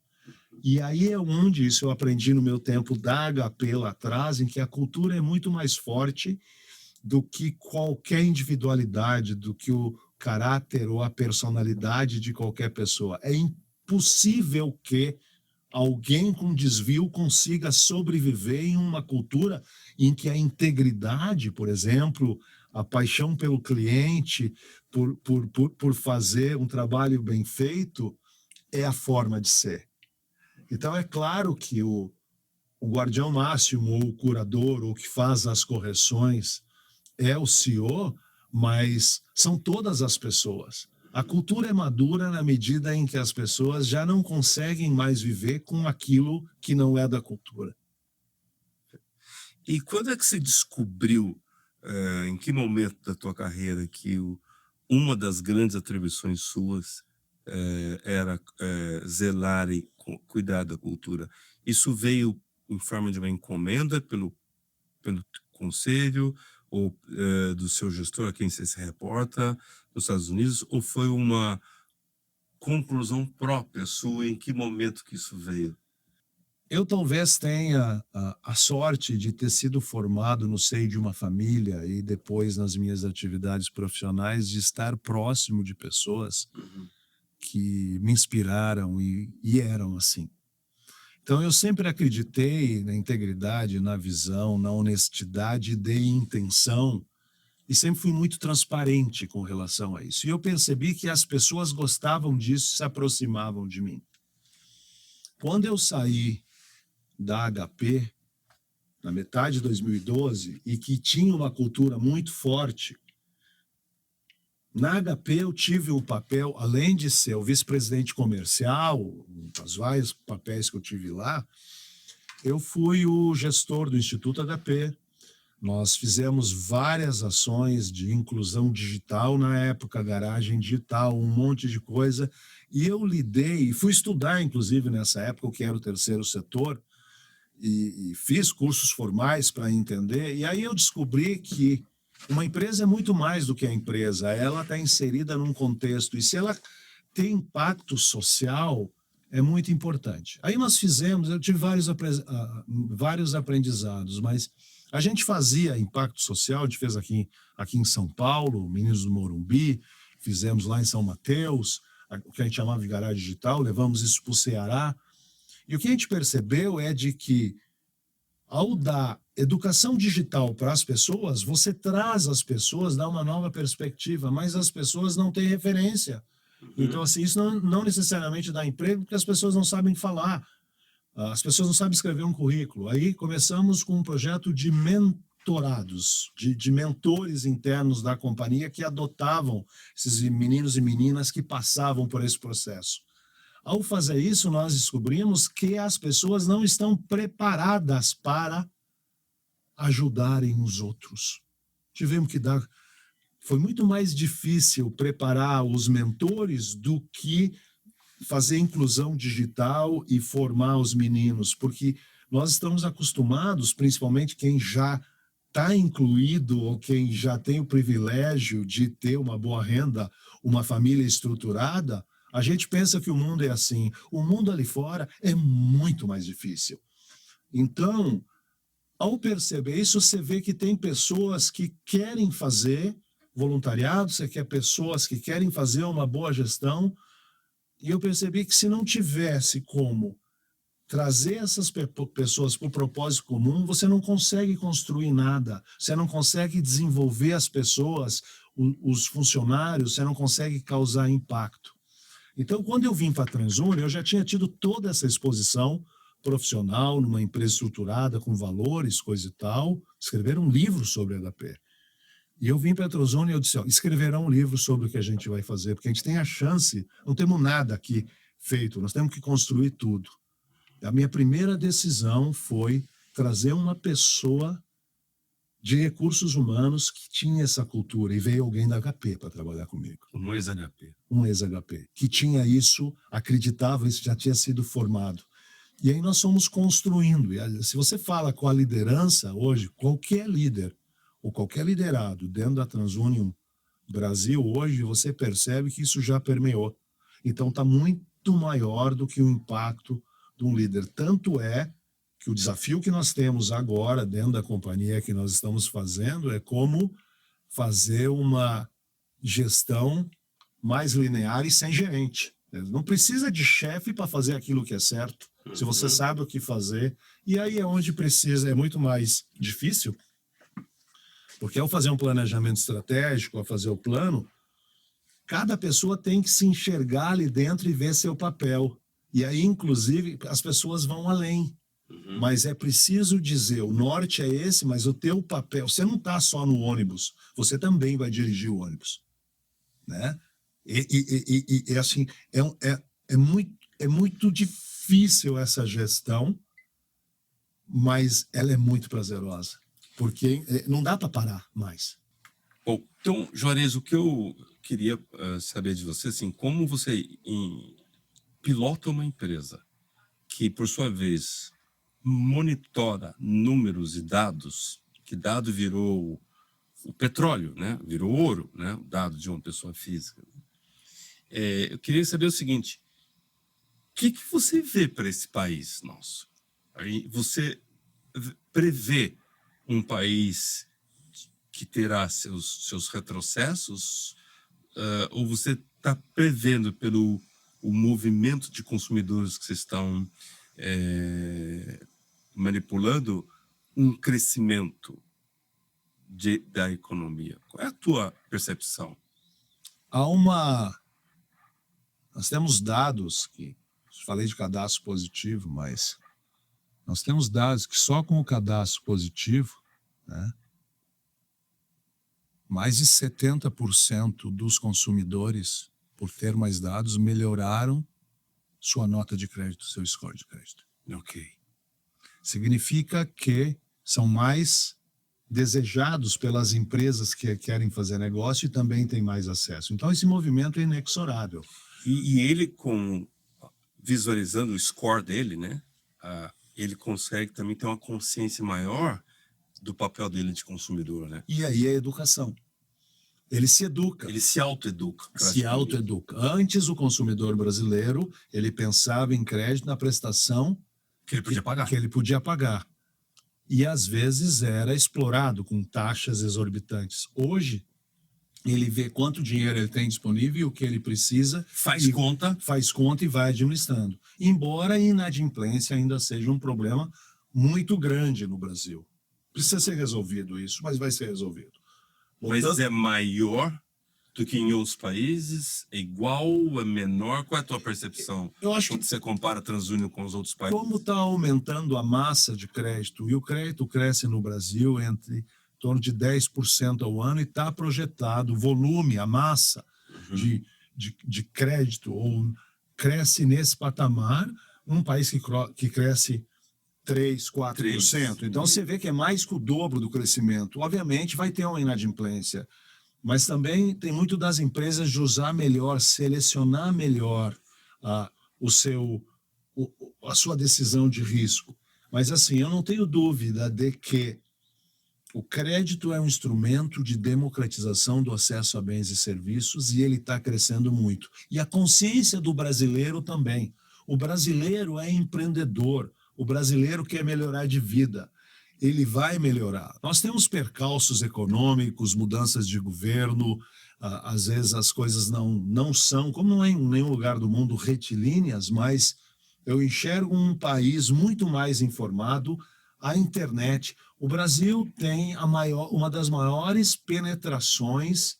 B: E aí é onde, isso eu aprendi no meu tempo da HP lá atrás, em que a cultura é muito mais forte do que qualquer individualidade, do que o caráter ou a personalidade de qualquer pessoa. É impossível que alguém com desvio consiga sobreviver em uma cultura em que a integridade, por exemplo, a paixão pelo cliente, por fazer um trabalho bem feito, é a forma de ser. Então, é claro que o guardião máximo, ou o curador, ou o que faz as correções, é o CEO, mas são todas as pessoas. A cultura é madura na medida em que as pessoas já não conseguem mais viver com aquilo que não é da cultura.
A: E quando é que você descobriu, em que momento da tua carreira, que uma das grandes atribuições suas era zelar e cuidar da cultura? Isso veio em forma de uma encomenda pelo conselho ou do seu gestor a quem você se reporta nos Estados Unidos, ou foi uma conclusão própria sua? Em que momento que isso veio?
B: Eu talvez tenha a sorte de ter sido formado no seio de uma família e depois nas minhas atividades profissionais de estar próximo de pessoas que me inspiraram e eram assim. Então eu sempre acreditei na integridade, na visão, na honestidade de intenção e sempre fui muito transparente com relação a isso. E eu percebi que as pessoas gostavam disso e se aproximavam de mim. Quando eu saí da HP, na metade de 2012, e que tinha uma cultura muito forte, Na HP eu tive o papel, além de ser o vice-presidente comercial, os vários papéis que eu tive lá, eu fui o gestor do Instituto HP. Nós fizemos várias ações de inclusão digital na época, garagem digital, um monte de coisa. E eu lidei, fui estudar, inclusive, nessa época, o que era o terceiro setor, e fiz cursos formais para entender. E aí eu descobri que uma empresa é muito mais do que a empresa, ela está inserida num contexto. E se ela tem impacto social, é muito importante. Aí nós fizemos, eu tive vários aprendizados, mas a gente fazia impacto social, a gente fez aqui em São Paulo, Meninos do Morumbi, fizemos lá em São Mateus, o que a gente chamava de garagem digital, levamos isso para o Ceará. E o que a gente percebeu é de que, ao dar educação digital para as pessoas, você traz as pessoas, dá uma nova perspectiva, mas as pessoas não têm referência. Então, assim, isso não necessariamente dá emprego, porque as pessoas não sabem falar. As pessoas não sabem escrever um currículo. Aí começamos com um projeto de mentorados, de mentores internos da companhia que adotavam esses meninos e meninas que passavam por esse processo. Ao fazer isso, nós descobrimos que as pessoas não estão preparadas para ajudarem os outros. Tivemos que dar... Foi muito mais difícil preparar os mentores do que fazer inclusão digital e formar os meninos, porque nós estamos acostumados, principalmente quem já está incluído ou quem já tem o privilégio de ter uma boa renda, uma família estruturada, a gente pensa que o mundo é assim. O mundo ali fora é muito mais difícil. Então, ao perceber isso, você vê que tem pessoas que querem fazer voluntariado, você quer pessoas que querem fazer uma boa gestão. E eu percebi que se não tivesse como trazer essas pessoas para o propósito comum, você não consegue construir nada, você não consegue desenvolver as pessoas, os funcionários, você não consegue causar impacto. Então, quando eu vim para a TransUnion, eu já tinha tido toda essa exposição profissional numa empresa estruturada, com valores, coisa e tal, escrever um livro sobre a HP. E eu vim para a TransUnion e eu disse, ó, escreverão um livro sobre o que a gente vai fazer, porque a gente tem a chance, não temos nada aqui feito, nós temos que construir tudo. A minha primeira decisão foi trazer uma pessoa de recursos humanos que tinha essa cultura, e veio alguém da HP para trabalhar comigo.
A: Um ex-HP.
B: Um ex-HP, que tinha isso, acreditava, isso já tinha sido formado. E aí nós fomos construindo. E se você fala com a liderança hoje, qualquer líder, ou qualquer liderado dentro da TransUnion Brasil hoje, você percebe que isso já permeou. Então está muito maior do que o impacto de um líder. Tanto é que o desafio que nós temos agora dentro da companhia que nós estamos fazendo é como fazer uma gestão mais linear e sem gerente. Não precisa de chefe para fazer aquilo que é certo, se você sabe o que fazer. E aí é onde precisa, é muito mais difícil, porque ao fazer um planejamento estratégico, ao fazer o plano, cada pessoa tem que se enxergar ali dentro e ver seu papel. E aí, inclusive, as pessoas vão além. Mas é preciso dizer, o norte é esse, mas o teu papel, você não está só no ônibus, você também vai dirigir o ônibus. Né? E assim, é muito difícil essa gestão, mas ela é muito prazerosa, porque não dá para parar mais.
A: Bom, então, Juarez, o que eu queria saber de você, assim, como você pilota uma empresa que, por sua vez, monitora números e dados, que dado virou o petróleo, né? Virou ouro, né? O dado de uma pessoa física. Eu queria saber o seguinte, o que você vê para esse país nosso? Aí você prevê um país que terá seus retrocessos, ou você está prevendo pelo o movimento de consumidores que vocês estão manipulando um crescimento da economia? Qual é a tua percepção?
B: Nós temos dados que, falei de cadastro positivo, mas nós temos dados que só com o cadastro positivo, né, mais de 70% dos consumidores, por ter mais dados, melhoraram sua nota de crédito, seu score de crédito.
A: Ok.
B: Significa que são mais desejados pelas empresas que querem fazer negócio e também têm mais acesso. Então, esse movimento é inexorável.
A: E ele, visualizando o score dele, né? Ele consegue também ter uma consciência maior do papel dele de consumidor, né?
B: E aí é educação. Ele se educa.
A: Ele se autoeduca.
B: Se autoeduca. Antes, o consumidor brasileiro, ele pensava em crédito na prestação
A: que ele podia pagar.
B: Que ele podia pagar. E, às vezes, era explorado com taxas exorbitantes. Hoje, ele vê quanto dinheiro ele tem disponível e o que ele precisa.
A: Faz conta
B: e vai administrando. Embora a inadimplência ainda seja um problema muito grande no Brasil. Precisa ser resolvido isso, mas vai ser resolvido.
A: Mas é maior do que em outros países? É igual? É menor? Qual é a tua percepção?
B: Eu acho
A: quando você compara a TransUnion com os outros países?
B: Como está aumentando a massa de crédito, e o crédito cresce no Brasil entre em torno de 10% ao ano, e está projetado o volume, a massa de crédito, ou cresce nesse patamar, um país que cresce 3%, 4%. Então, você vê que é mais que o dobro do crescimento. Obviamente, vai ter uma inadimplência, mas também tem muito das empresas de usar melhor, selecionar melhor a sua decisão de risco. Mas, assim, eu não tenho dúvida de que o crédito é um instrumento de democratização do acesso a bens e serviços, e ele está crescendo muito. E a consciência do brasileiro também. O brasileiro é empreendedor, o brasileiro quer melhorar de vida. Ele vai melhorar. Nós temos percalços econômicos, mudanças de governo, às vezes as coisas não são, como não é em nenhum lugar do mundo, retilíneas, mas eu enxergo um país muito mais informado. A internet, o Brasil tem uma das maiores penetrações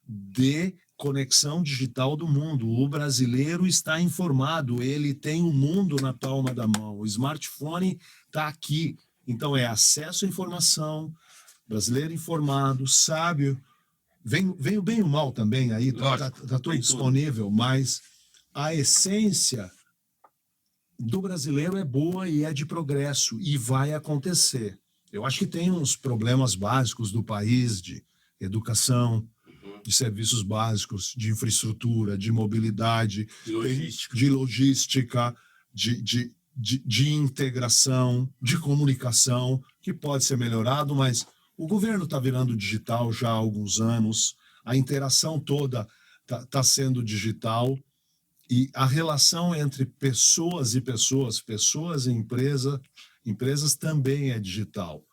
B: de conexão digital do mundo. O brasileiro está informado, ele tem o mundo na palma da mão, o smartphone está aqui. Então, é acesso à informação, brasileiro informado, sábio, vem o bem e o mal também aí, está tudo disponível, mas a essência do brasileiro é boa e é de progresso, e vai acontecer. Eu acho que tem uns problemas básicos do país, de educação, de serviços básicos, de infraestrutura, de mobilidade, de logística, de integração, de comunicação, que pode ser melhorado, mas o governo está virando digital já há alguns anos, a interação toda está sendo digital, e a relação entre pessoas e pessoas, pessoas e empresas também é digital.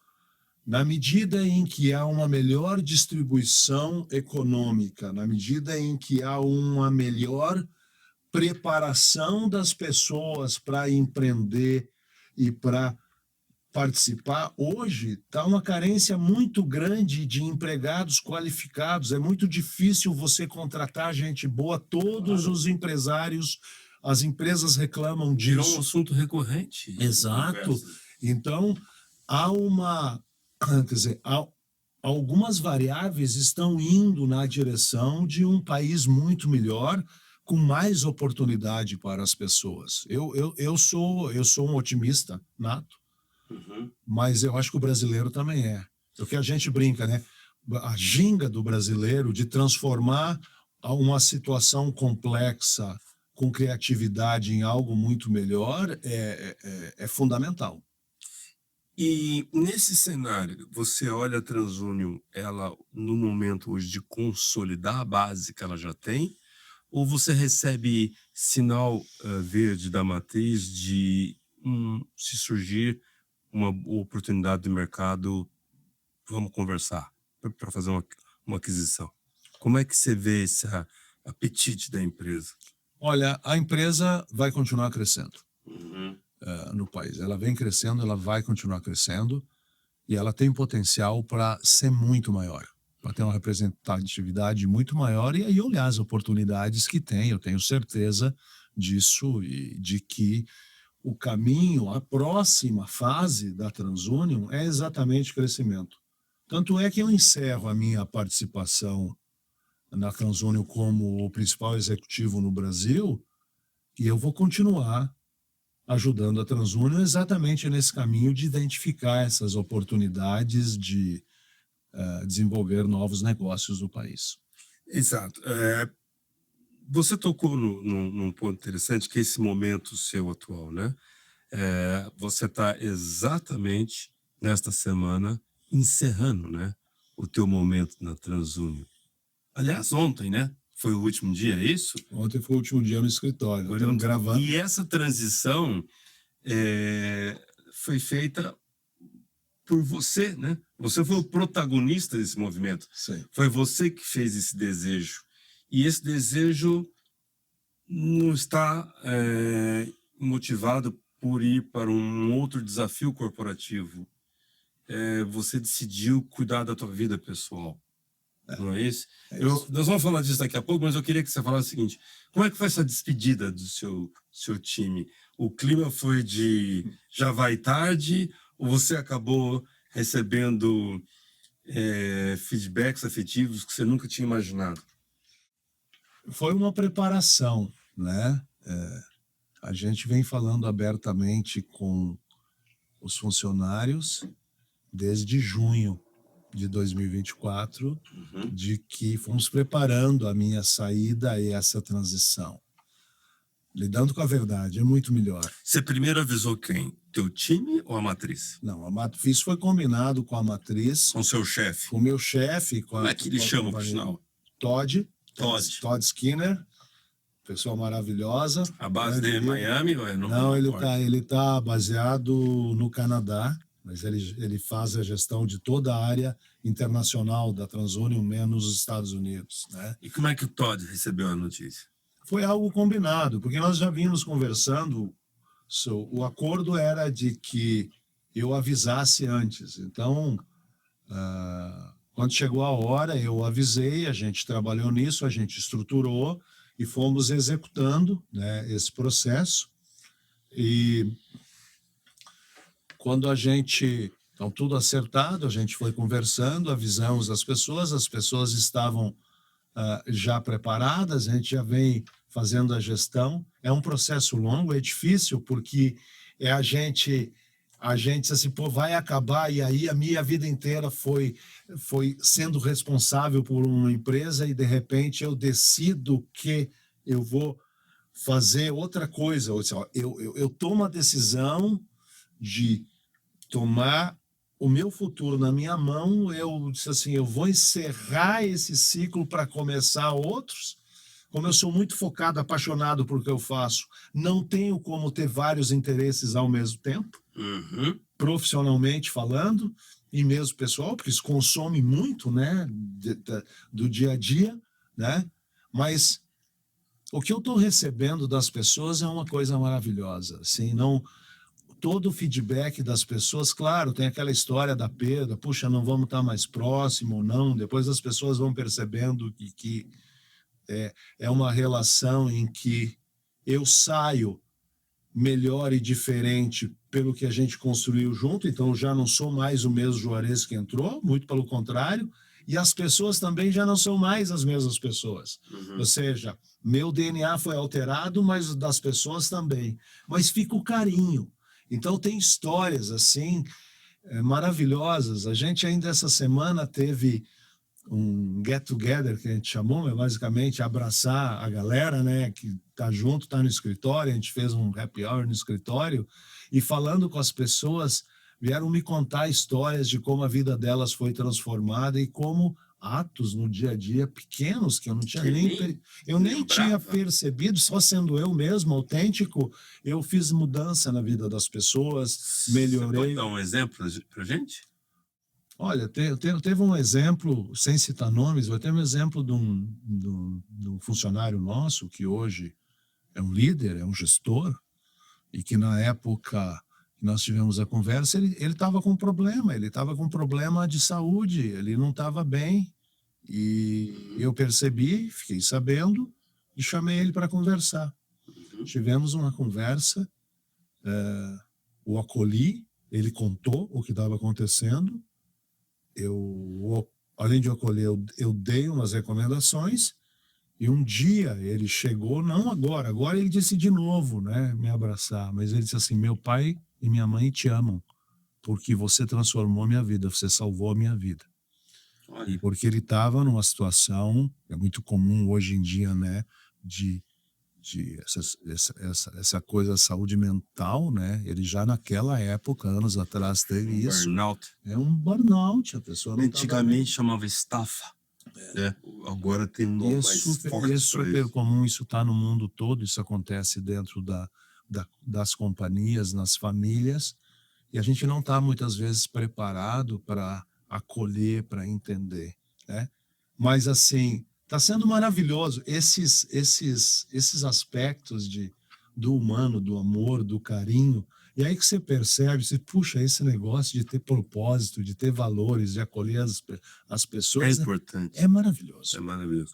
B: Na medida em que há uma melhor distribuição econômica, na medida em que há uma melhor preparação das pessoas para empreender e para participar, hoje está uma carência muito grande de empregados qualificados. É muito difícil você contratar gente boa. Todos os empresários, as empresas reclamam disso.
A: Virou um assunto recorrente.
B: Exato. Então, algumas variáveis estão indo na direção de um país muito melhor, com mais oportunidade para as pessoas. Eu sou um otimista nato, mas eu acho que o brasileiro também é. O que a gente brinca, né? A ginga do brasileiro de transformar uma situação complexa com criatividade em algo muito melhor é fundamental.
A: E nesse cenário, você olha a TransUnion, ela no momento hoje de consolidar a base que ela já tem, ou você recebe sinal verde da matriz de se surgir uma oportunidade de mercado, vamos conversar para fazer uma aquisição? Como é que você vê esse apetite da empresa?
B: Olha, a empresa vai continuar crescendo no país. Ela vem crescendo, ela vai continuar crescendo, e ela tem potencial para ser muito maior, para ter uma representatividade muito maior, e aí olhar as oportunidades que tem. Eu tenho certeza disso, e de que o caminho, a próxima fase da TransUnion é exatamente crescimento. Tanto é que eu encerro a minha participação na TransUnion como o principal executivo no Brasil e eu vou continuar ajudando a TransUnion exatamente nesse caminho de identificar essas oportunidades de desenvolver novos negócios no país.
A: Exato. Você tocou num ponto interessante, que é esse momento seu atual, né? Você está exatamente nesta semana encerrando, né, o teu momento na TransUnion. Aliás, ontem, né? Foi o último dia, é isso?
B: Ontem foi o último dia no escritório. Estamos gravando.
A: E essa transição foi feita por você, né? Você foi o protagonista desse movimento.
B: Sim.
A: Foi você que fez esse desejo. E esse desejo não está motivado por ir para um outro desafio corporativo. Você decidiu cuidar da tua vida pessoal. Não é isso? Nós vamos falar disso daqui a pouco, mas eu queria que você falasse o seguinte: como é que foi essa despedida do seu time? O clima foi de já vai tarde, ou você acabou recebendo feedbacks afetivos que você nunca tinha imaginado?
B: Foi uma preparação, né? A gente vem falando abertamente com os funcionários desde junho de 2024, de que fomos preparando a minha saída e essa transição. Lidando com a verdade, é muito melhor.
A: Você primeiro avisou quem? Teu time ou a matriz?
B: Não, isso foi combinado com a matriz.
A: Com o seu chefe?
B: Com o meu chefe.
A: Como é que ele chama, por sinal?
B: Todd Skinner, pessoa maravilhosa.
A: A base dele é Miami? Ou
B: não, ele tá baseado no Canadá, mas ele faz a gestão de toda a área internacional da TransUnion, menos os Estados Unidos, né?
A: E como é que o Todd recebeu a notícia?
B: Foi algo combinado, porque nós já vínhamos conversando, o acordo era de que eu avisasse antes. Então, quando chegou a hora, eu avisei, a gente trabalhou nisso, a gente estruturou e fomos executando, né, esse processo. E quando então tudo acertado, a gente foi conversando, avisamos as pessoas estavam já preparadas, a gente já vem fazendo a gestão. É um processo longo, é difícil, porque a gente assim, pô, vai acabar, e aí a minha vida inteira foi sendo responsável por uma empresa e de repente eu decido que eu vou fazer outra coisa. Eu tomo a decisão de tomar o meu futuro na minha mão. Eu disse assim, eu vou encerrar esse ciclo para começar outros. Como eu sou muito focado, apaixonado por que eu faço, não tenho como ter vários interesses ao mesmo tempo, profissionalmente falando, e mesmo pessoal, porque isso consome muito, né, do dia a dia, né? Mas o que eu estou recebendo das pessoas é uma coisa maravilhosa, assim, não... Todo o feedback das pessoas, claro, tem aquela história da perda, puxa, não vamos estar mais próximo ou não, depois as pessoas vão percebendo que é uma relação em que eu saio melhor e diferente pelo que a gente construiu junto, então eu já não sou mais o mesmo Juarez que entrou, muito pelo contrário, e as pessoas também já não são mais as mesmas pessoas. Ou seja, meu DNA foi alterado, mas das pessoas também. Mas fica o carinho. Então tem histórias assim maravilhosas. A gente ainda essa semana teve um get together que a gente chamou, é basicamente abraçar a galera, né, que tá junto, tá no escritório. A gente fez um happy hour no escritório e falando com as pessoas, vieram me contar histórias de como a vida delas foi transformada e como atos no dia a dia pequenos que eu não tinha nem tinha percebido, só sendo eu mesmo autêntico, eu fiz mudança na vida das pessoas, melhorei. Você
A: pode dar um exemplo pra gente?
B: Olha, teve um exemplo, sem citar nomes, eu tenho um exemplo de um funcionário nosso que hoje é um líder, é um gestor, e que na época que nós tivemos a conversa, ele estava com um problema de saúde, ele não estava bem, e eu percebi, fiquei sabendo, e chamei ele para conversar. Tivemos uma conversa, o acolhi, ele contou o que estava acontecendo, além de eu acolher, eu dei umas recomendações. E um dia ele chegou, não agora ele disse de novo, né, me abraçar, mas ele disse assim: meu pai e minha mãe te amam, porque você transformou minha vida, você salvou a minha vida. E
A: Olha,
B: porque ele estava numa situação, é muito comum hoje em dia, né, de essa coisa da saúde mental, né, ele já naquela época, anos atrás, teve
A: um
B: isso,
A: burnout.
B: é um burnout, a pessoa não estava bem.
A: Antigamente chamava estafa, né? Agora tem um
B: E
A: nome mais
B: é
A: forte para
B: super
A: isso.
B: comum, isso está no mundo todo, isso acontece dentro das companhias, nas famílias, e a gente não está muitas vezes preparado para acolher, para entender, né? Mas assim, está sendo maravilhoso esses aspectos do humano, do amor, do carinho. E aí que você percebe, você puxa esse negócio de ter propósito, de ter valores, de acolher as
A: É
B: pessoas,
A: importante,
B: é maravilhoso.
A: é maravilhoso.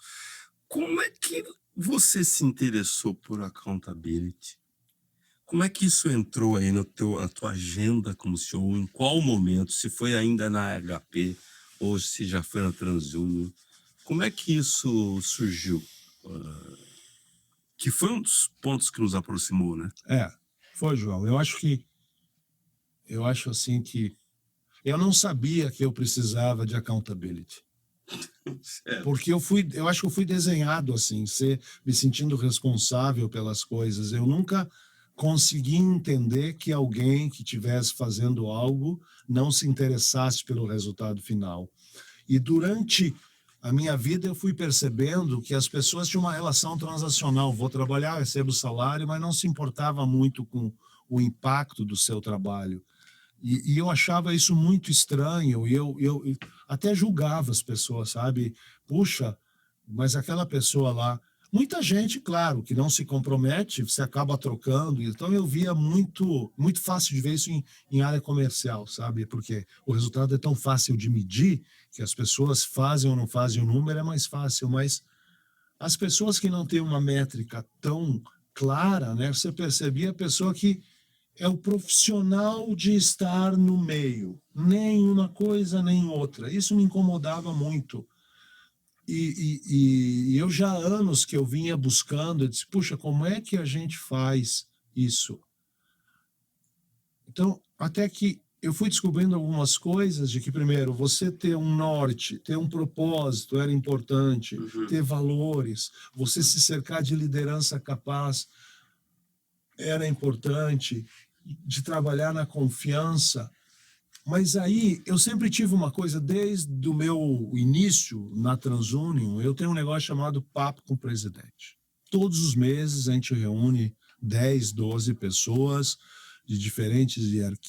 A: Como é que você se interessou por accountability? Como é que isso entrou aí na tua agenda como CEO? Em qual momento? Se foi ainda na HP ou se já foi na TransUnion? Como é que isso surgiu? Que foi um dos pontos que nos aproximou, né?
B: É, foi, João. Eu acho assim que eu não sabia que eu precisava de accountability.
A: É,
B: Porque eu acho que eu fui desenhado assim, me sentindo responsável pelas coisas. Eu nunca consegui entender que alguém que estivesse fazendo algo não se interessasse pelo resultado final. E durante a minha vida eu fui percebendo que as pessoas tinham uma relação transacional. Vou trabalhar, recebo salário, mas não se importava muito com o impacto do seu trabalho. E eu achava isso muito estranho, e eu até julgava as pessoas, sabe? Puxa, mas aquela pessoa lá. Muita gente, claro, que não se compromete, você acaba trocando. Então eu via muito fácil de ver isso em área comercial, sabe? Porque o resultado é tão fácil de medir que as pessoas fazem ou não fazem o número é mais fácil, mas as pessoas que não têm uma métrica tão clara, né? Você percebia a pessoa que é o profissional de estar no meio, nem uma coisa nem outra. Isso me incomodava muito. E eu já há anos que eu vinha buscando, eu disse, puxa, como é que a gente faz isso? Então, até que eu fui descobrindo algumas coisas de que, primeiro, você ter um norte, ter um propósito era importante, ter valores, você se cercar de liderança capaz era importante, de trabalhar na confiança. Mas aí eu sempre tive uma coisa, desde o meu início na TransUnion, eu tenho um negócio chamado Papo com o Presidente. Todos os meses a gente reúne 10, 12 pessoas de diferentes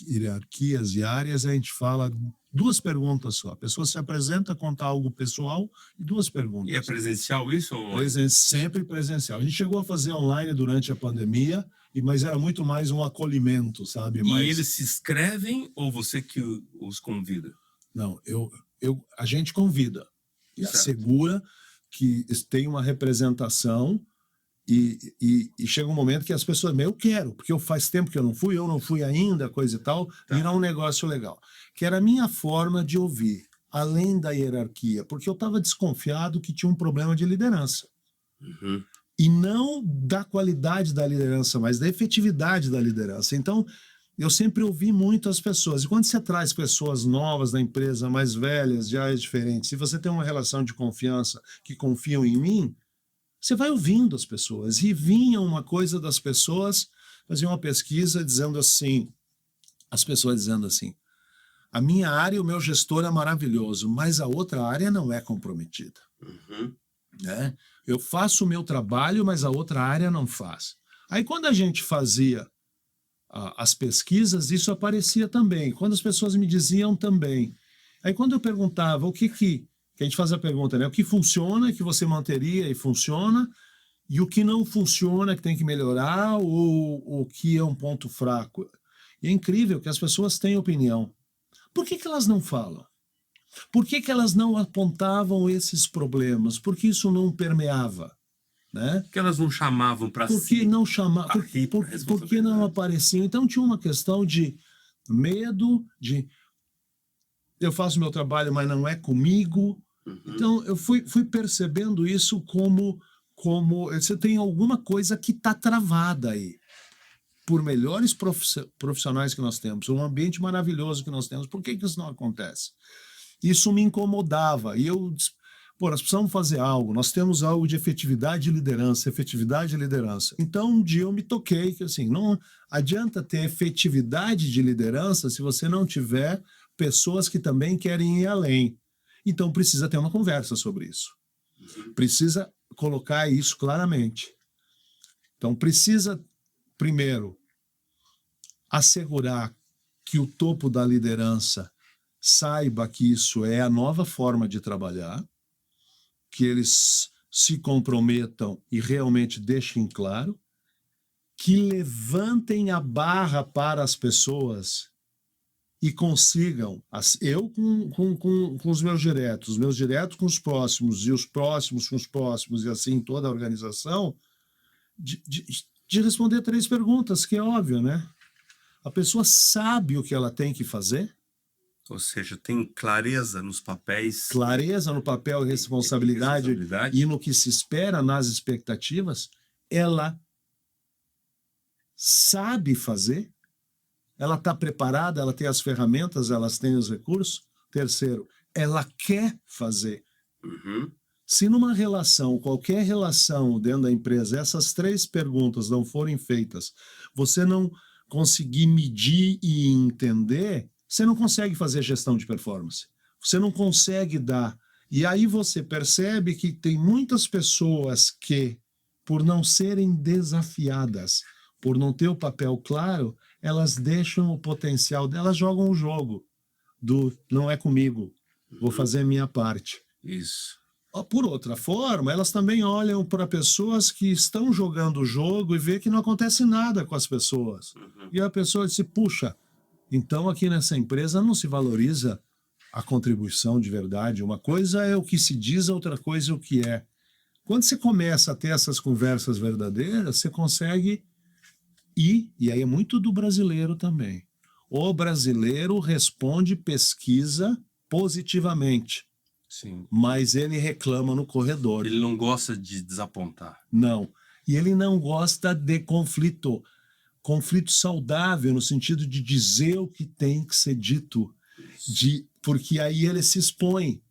B: hierarquias e áreas, a gente fala duas perguntas só. A pessoa se apresenta, conta algo pessoal e duas
A: e é
B: perguntas.
A: presencial isso ou online?
B: Sempre presencial. A gente chegou a fazer online durante a pandemia, mas era muito mais um acolhimento, sabe?
A: E eles se inscrevem ou você que os convida?
B: Não, a gente convida e
A: Certo.
B: assegura que tem uma representação e chega um momento que as pessoas, eu quero, porque faz tempo que eu não fui ainda, coisa e tal, virar um negócio legal. Que era a minha forma de ouvir, além da hierarquia, porque eu estava desconfiado que tinha um problema de liderança.
A: Uhum.
B: E não da qualidade da liderança, mas da efetividade da liderança. Então, eu sempre ouvi muito as pessoas. E quando você traz pessoas novas da empresa, mais velhas, de áreas diferentes, se você tem uma relação de confiança, que confiam em mim, você vai ouvindo as pessoas. E vinha uma coisa das pessoas, fazia uma pesquisa dizendo assim, as pessoas dizendo assim, a minha área, o meu gestor é maravilhoso, mas a outra área não é comprometida.
A: Uhum.
B: Né? Eu faço o meu trabalho, mas a outra área não faz. Aí quando a gente fazia as pesquisas, isso aparecia também. Quando as pessoas me diziam também. Aí quando eu perguntava o que a gente faz a pergunta, né? O que funciona, que você manteria e funciona, e o que não funciona, que tem que melhorar, ou o que é um ponto fraco. E é incrível que as pessoas têm opinião. Por que elas não falam? Por que elas não apontavam esses problemas? Por que isso não permeava? Né?
A: Por que elas não chamavam para
B: Por que
A: si
B: não chamar?
A: a rir pra
B: Por que não
A: responsabilidade?
B: apareciam? Então tinha uma questão de medo, de eu faço meu trabalho, mas não é comigo. Então, eu fui percebendo isso como você tem alguma coisa que está travada aí. Por melhores profissionais que nós temos, um ambiente maravilhoso que nós temos, por que isso não acontece? Isso me incomodava. E eu disse, pô, nós precisamos fazer algo, nós temos algo de efetividade e liderança, efetividade e liderança. Então, um dia eu me toquei que, assim, não adianta ter efetividade de liderança se você não tiver pessoas que também querem ir além. Então, precisa ter uma conversa sobre isso. Precisa colocar isso claramente. Então, precisa, primeiro, assegurar que o topo da liderança saiba que isso é a nova forma de trabalhar, que eles se comprometam e realmente deixem claro, que levantem a barra para as pessoas e consigam, eu com os meus diretos com os próximos, e os próximos com os próximos, e assim toda a organização, de responder 3 perguntas, que é óbvio, né? A pessoa sabe o que ela tem que fazer?
A: Ou seja, tem clareza nos papéis.
B: Clareza no papel e responsabilidade e no que se espera nas expectativas? Ela sabe fazer? Ela está preparada, ela tem as ferramentas, elas têm os recursos. Terceiro, ela quer fazer. Se numa relação, qualquer relação dentro da empresa, essas 3 perguntas não forem feitas, você não conseguir medir e entender, você não consegue fazer gestão de performance. Você não consegue dar. E aí você percebe que tem muitas pessoas que, por não serem desafiadas, por não ter o papel claro, elas deixam o potencial delas, jogam o jogo do não é comigo, vou fazer a minha parte.
A: Isso.
B: Por outra forma, elas também olham para pessoas que estão jogando o jogo e vê que não acontece nada com as pessoas. E a pessoa diz, puxa, então aqui nessa empresa não se valoriza a contribuição de verdade. Uma coisa é o que se diz, outra coisa é o que é. Quando você começa a ter essas conversas verdadeiras, você consegue ir, e aí é muito do brasileiro também. O brasileiro responde pesquisa positivamente.
A: Sim.
B: Mas ele reclama no corredor.
A: Ele não gosta de desapontar.
B: Não. E ele não gosta de conflito. Conflito saudável, no sentido de dizer o que tem que ser dito. Porque aí ele se expõe.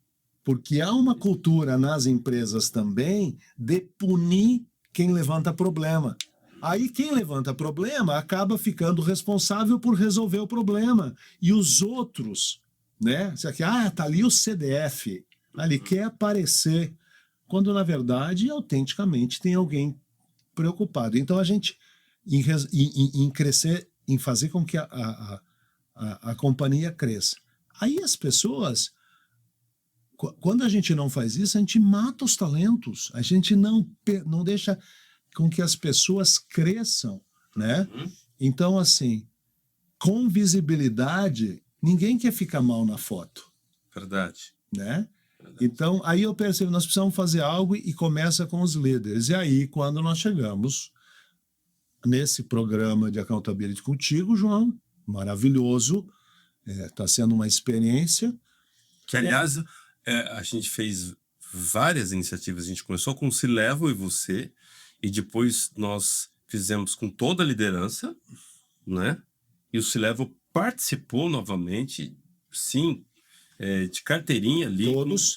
B: Porque há uma cultura nas empresas também de punir quem levanta problema. Aí quem levanta problema acaba ficando responsável por resolver o problema. E os outros, né? Tá ali o CDF. Ele quer aparecer, quando na verdade, autenticamente, tem alguém preocupado. Então a gente, em crescer, em fazer com que a companhia cresça. Aí as pessoas, quando a gente não faz isso, a gente mata os talentos, a gente não deixa com que as pessoas cresçam, né? Então, assim, com visibilidade, ninguém quer ficar mal na foto.
A: Verdade.
B: Né? Então, aí eu percebo, nós precisamos fazer algo e começa com os líderes. E aí, quando nós chegamos nesse programa de Accountability contigo, João, maravilhoso, está sendo uma experiência.
A: Que, aliás, a gente fez várias iniciativas. A gente começou com o C-Level e você, e depois nós fizemos com toda a liderança, né? E o C-Level participou novamente, sim, de carteirinha ali.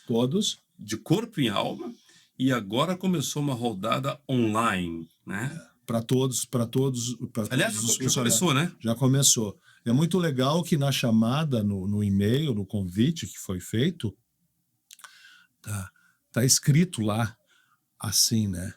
B: Todos.
A: De corpo e alma. E agora começou uma rodada online, né?
B: Para todos.
A: Aliás, já começou, né?
B: Já começou. É muito legal que na chamada, no e-mail, no convite que foi feito, tá escrito lá assim, né?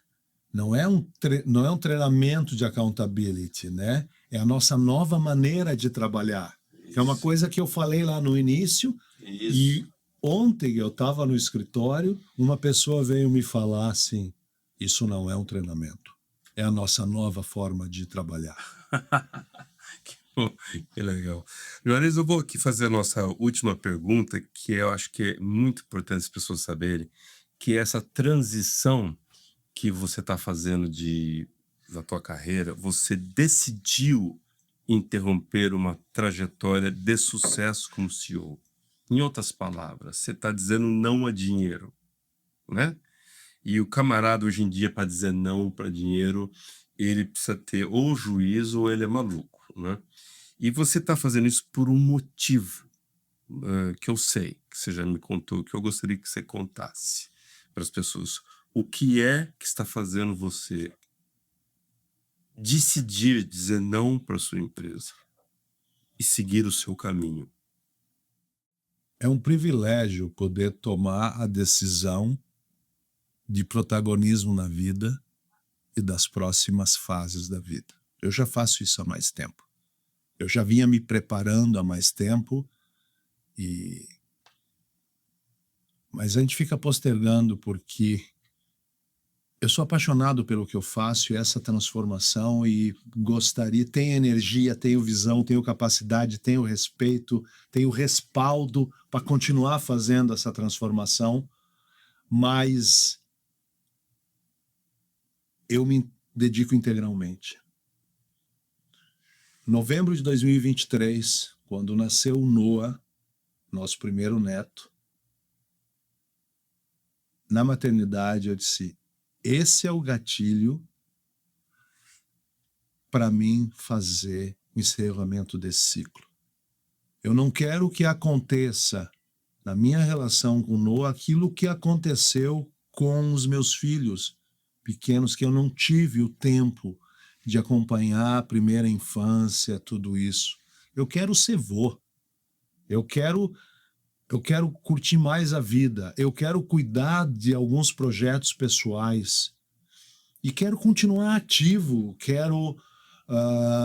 B: Não é um treinamento de accountability, né? É a nossa nova maneira de trabalhar. Que é uma coisa que eu falei lá no início.
A: Isso.
B: E ontem eu estava no escritório, uma pessoa veio me falar assim, isso não é um treinamento, é a nossa nova forma de trabalhar.
A: Que legal. Juarez, eu vou aqui fazer a nossa última pergunta, que eu acho que é muito importante as pessoas saberem, que é essa transição que você está fazendo da tua carreira, você decidiu interromper uma trajetória de sucesso como CEO. Em outras palavras, você está dizendo não a dinheiro, né? E o camarada hoje em dia, para dizer não para dinheiro, ele precisa ter ou juízo ou ele é maluco, né? E você está fazendo isso por um motivo, que eu sei, que você já me contou, que eu gostaria que você contasse para as pessoas. O que é que está fazendo você decidir dizer não para sua empresa e seguir o seu caminho?
B: É um privilégio poder tomar a decisão de protagonismo na vida e das próximas fases da vida. Eu já faço isso há mais tempo. Eu já vinha me preparando há mais tempo, mas a gente fica postergando porque eu sou apaixonado pelo que eu faço e essa transformação e gostaria, tenho energia, tenho visão, tenho capacidade, tenho respeito, tenho respaldo para continuar fazendo essa transformação, mas eu me dedico integralmente. Novembro de 2023, quando nasceu o Noah, nosso primeiro neto, na maternidade eu disse, esse é o gatilho para mim fazer o encerramento desse ciclo. Eu não quero que aconteça na minha relação com o Noah aquilo que aconteceu com os meus filhos pequenos, que eu não tive o tempo de acompanhar a primeira infância, tudo isso. Eu quero ser vô. Eu quero curtir mais a vida. Eu quero cuidar de alguns projetos pessoais. E quero continuar ativo. Quero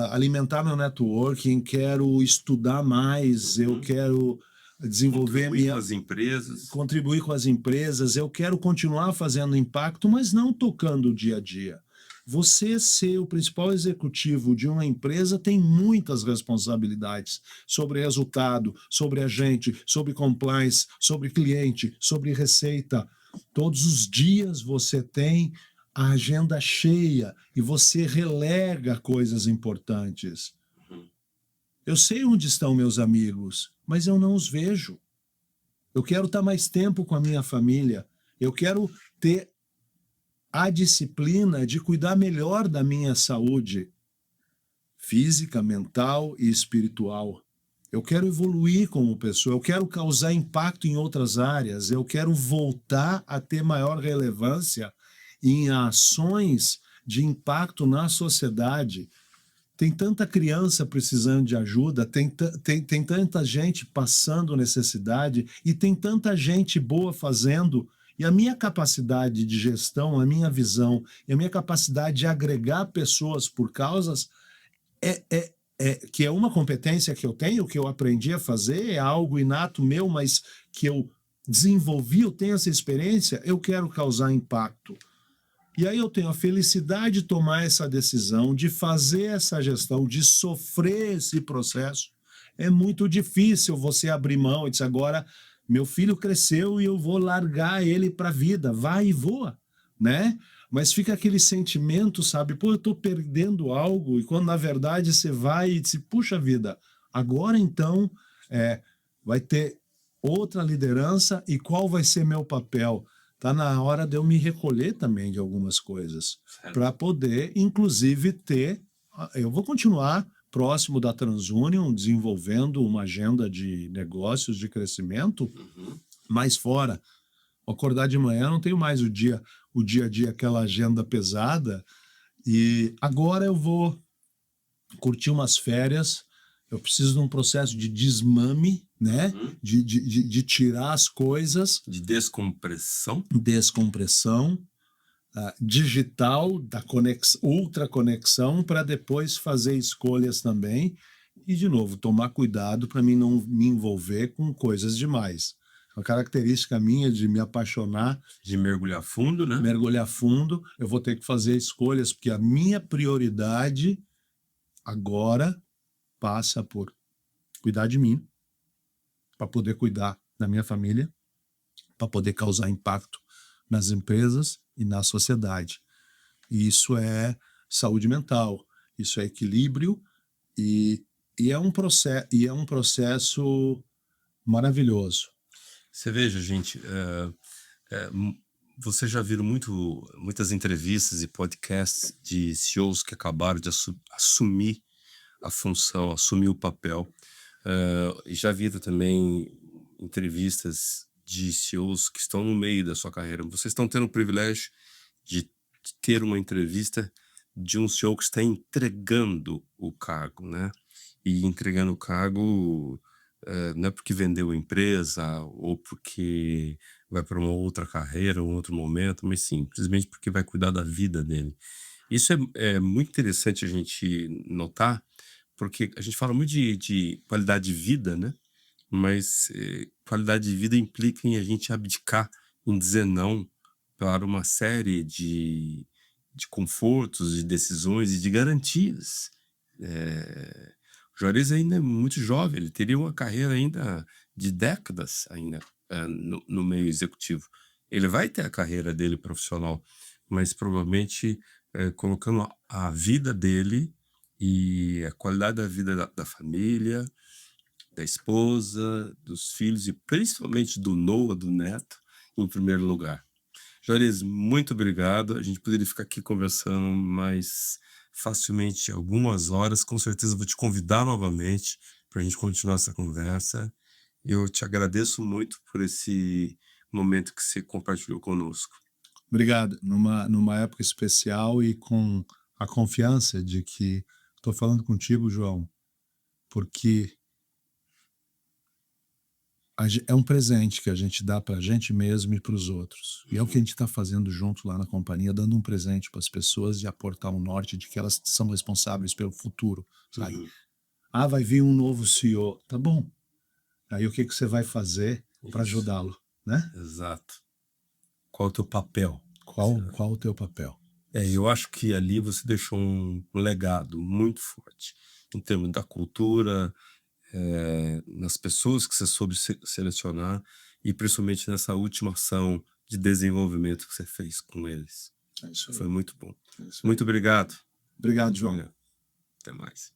B: alimentar meu networking. Quero estudar mais. Eu quero desenvolver
A: Contribuir com as empresas.
B: Contribuir com as empresas. Eu quero continuar fazendo impacto, mas não tocando o dia a dia. Você ser o principal executivo de uma empresa tem muitas responsabilidades sobre resultado, sobre agente, sobre compliance, sobre cliente, sobre receita. Todos os dias você tem a agenda cheia e você relega coisas importantes. Eu sei onde estão meus amigos, mas eu não os vejo. Eu quero estar mais tempo com a minha família. Eu quero ter a disciplina de cuidar melhor da minha saúde física, mental e espiritual. Eu quero evoluir como pessoa, eu quero causar impacto em outras áreas, eu quero voltar a ter maior relevância em ações de impacto na sociedade. Tem tanta criança precisando de ajuda, tem tanta gente passando necessidade e tem tanta gente boa fazendo. E a minha capacidade de gestão, a minha visão e a minha capacidade de agregar pessoas por causas que é uma competência que eu tenho, que eu aprendi a fazer, é algo inato meu, mas que eu desenvolvi, eu tenho essa experiência, eu quero causar impacto. E aí eu tenho a felicidade de tomar essa decisão, de fazer essa gestão, de sofrer esse processo. É muito difícil você abrir mão e dizer, agora meu filho cresceu e eu vou largar ele para a vida, vai e voa, né? Mas fica aquele sentimento, sabe? Pô, eu estou perdendo algo, e quando na verdade você vai e diz, puxa vida, agora então vai ter outra liderança e qual vai ser meu papel? Tá na hora de eu me recolher também de algumas coisas, para poder, inclusive, ter. Eu vou continuar próximo da TransUnion, desenvolvendo uma agenda de negócios, de crescimento, mas fora. Acordar de manhã, não tenho mais o dia a dia, aquela agenda pesada. E agora eu vou curtir umas férias. Eu preciso de um processo de desmame, né? De tirar as coisas.
A: De descompressão.
B: Descompressão digital, da ultra conexão, para depois fazer escolhas também. E, de novo, tomar cuidado para mim não me envolver com coisas demais. Uma característica minha de me apaixonar.
A: De mergulhar fundo, né?
B: Mergulhar fundo. Eu vou ter que fazer escolhas, porque a minha prioridade agora passa por cuidar de mim, para poder cuidar da minha família, para poder causar impacto nas empresas e na sociedade. E isso é saúde mental, isso é equilíbrio e é um processo maravilhoso.
A: Você veja, gente, vocês já viram muitas entrevistas e podcasts de CEOs que acabaram de assumir a função, assumir o papel. E já viram também entrevistas de CEOs que estão no meio da sua carreira. Vocês estão tendo o privilégio de ter uma entrevista de um CEO que está entregando o cargo, né? E entregando o cargo não é porque vendeu a empresa ou porque vai para uma outra carreira, um outro momento, mas simplesmente porque vai cuidar da vida dele. Isso é muito interessante a gente notar, porque a gente fala muito de qualidade de vida, né? Mas qualidade de vida implica em a gente abdicar, em dizer não para uma série de confortos, de decisões e de garantias. O Juarez ainda é muito jovem, ele teria uma carreira ainda de décadas ainda no meio executivo. Ele vai ter a carreira dele profissional, mas provavelmente colocando a vida dele e a qualidade da vida da família, da esposa, dos filhos e principalmente do Noah, do neto, em primeiro lugar. Juarez, muito obrigado. A gente poderia ficar aqui conversando mais facilmente algumas horas. Com certeza vou te convidar novamente para a gente continuar essa conversa. Eu te agradeço muito por esse momento que você compartilhou conosco.
B: Obrigado. Numa época especial e com a confiança de que estou falando contigo, João, porque é um presente que a gente dá para a gente mesmo e para os outros. E é o que a gente está fazendo junto lá na companhia, dando um presente para as pessoas e aportar um norte de que elas são responsáveis pelo futuro. Sabe? Ah, vai vir um novo CEO. Tá bom. Aí o que você vai fazer para ajudá-lo, né?
A: Exato. Qual é o teu papel?
B: Qual o teu papel?
A: Eu acho que ali você deixou um legado muito forte em termos da cultura, nas pessoas que você soube selecionar e principalmente nessa última ação de desenvolvimento que você fez com eles.
B: É isso aí.
A: Foi muito bom.
B: É isso aí.
A: Muito obrigado.
B: Obrigado, João.
A: Até mais.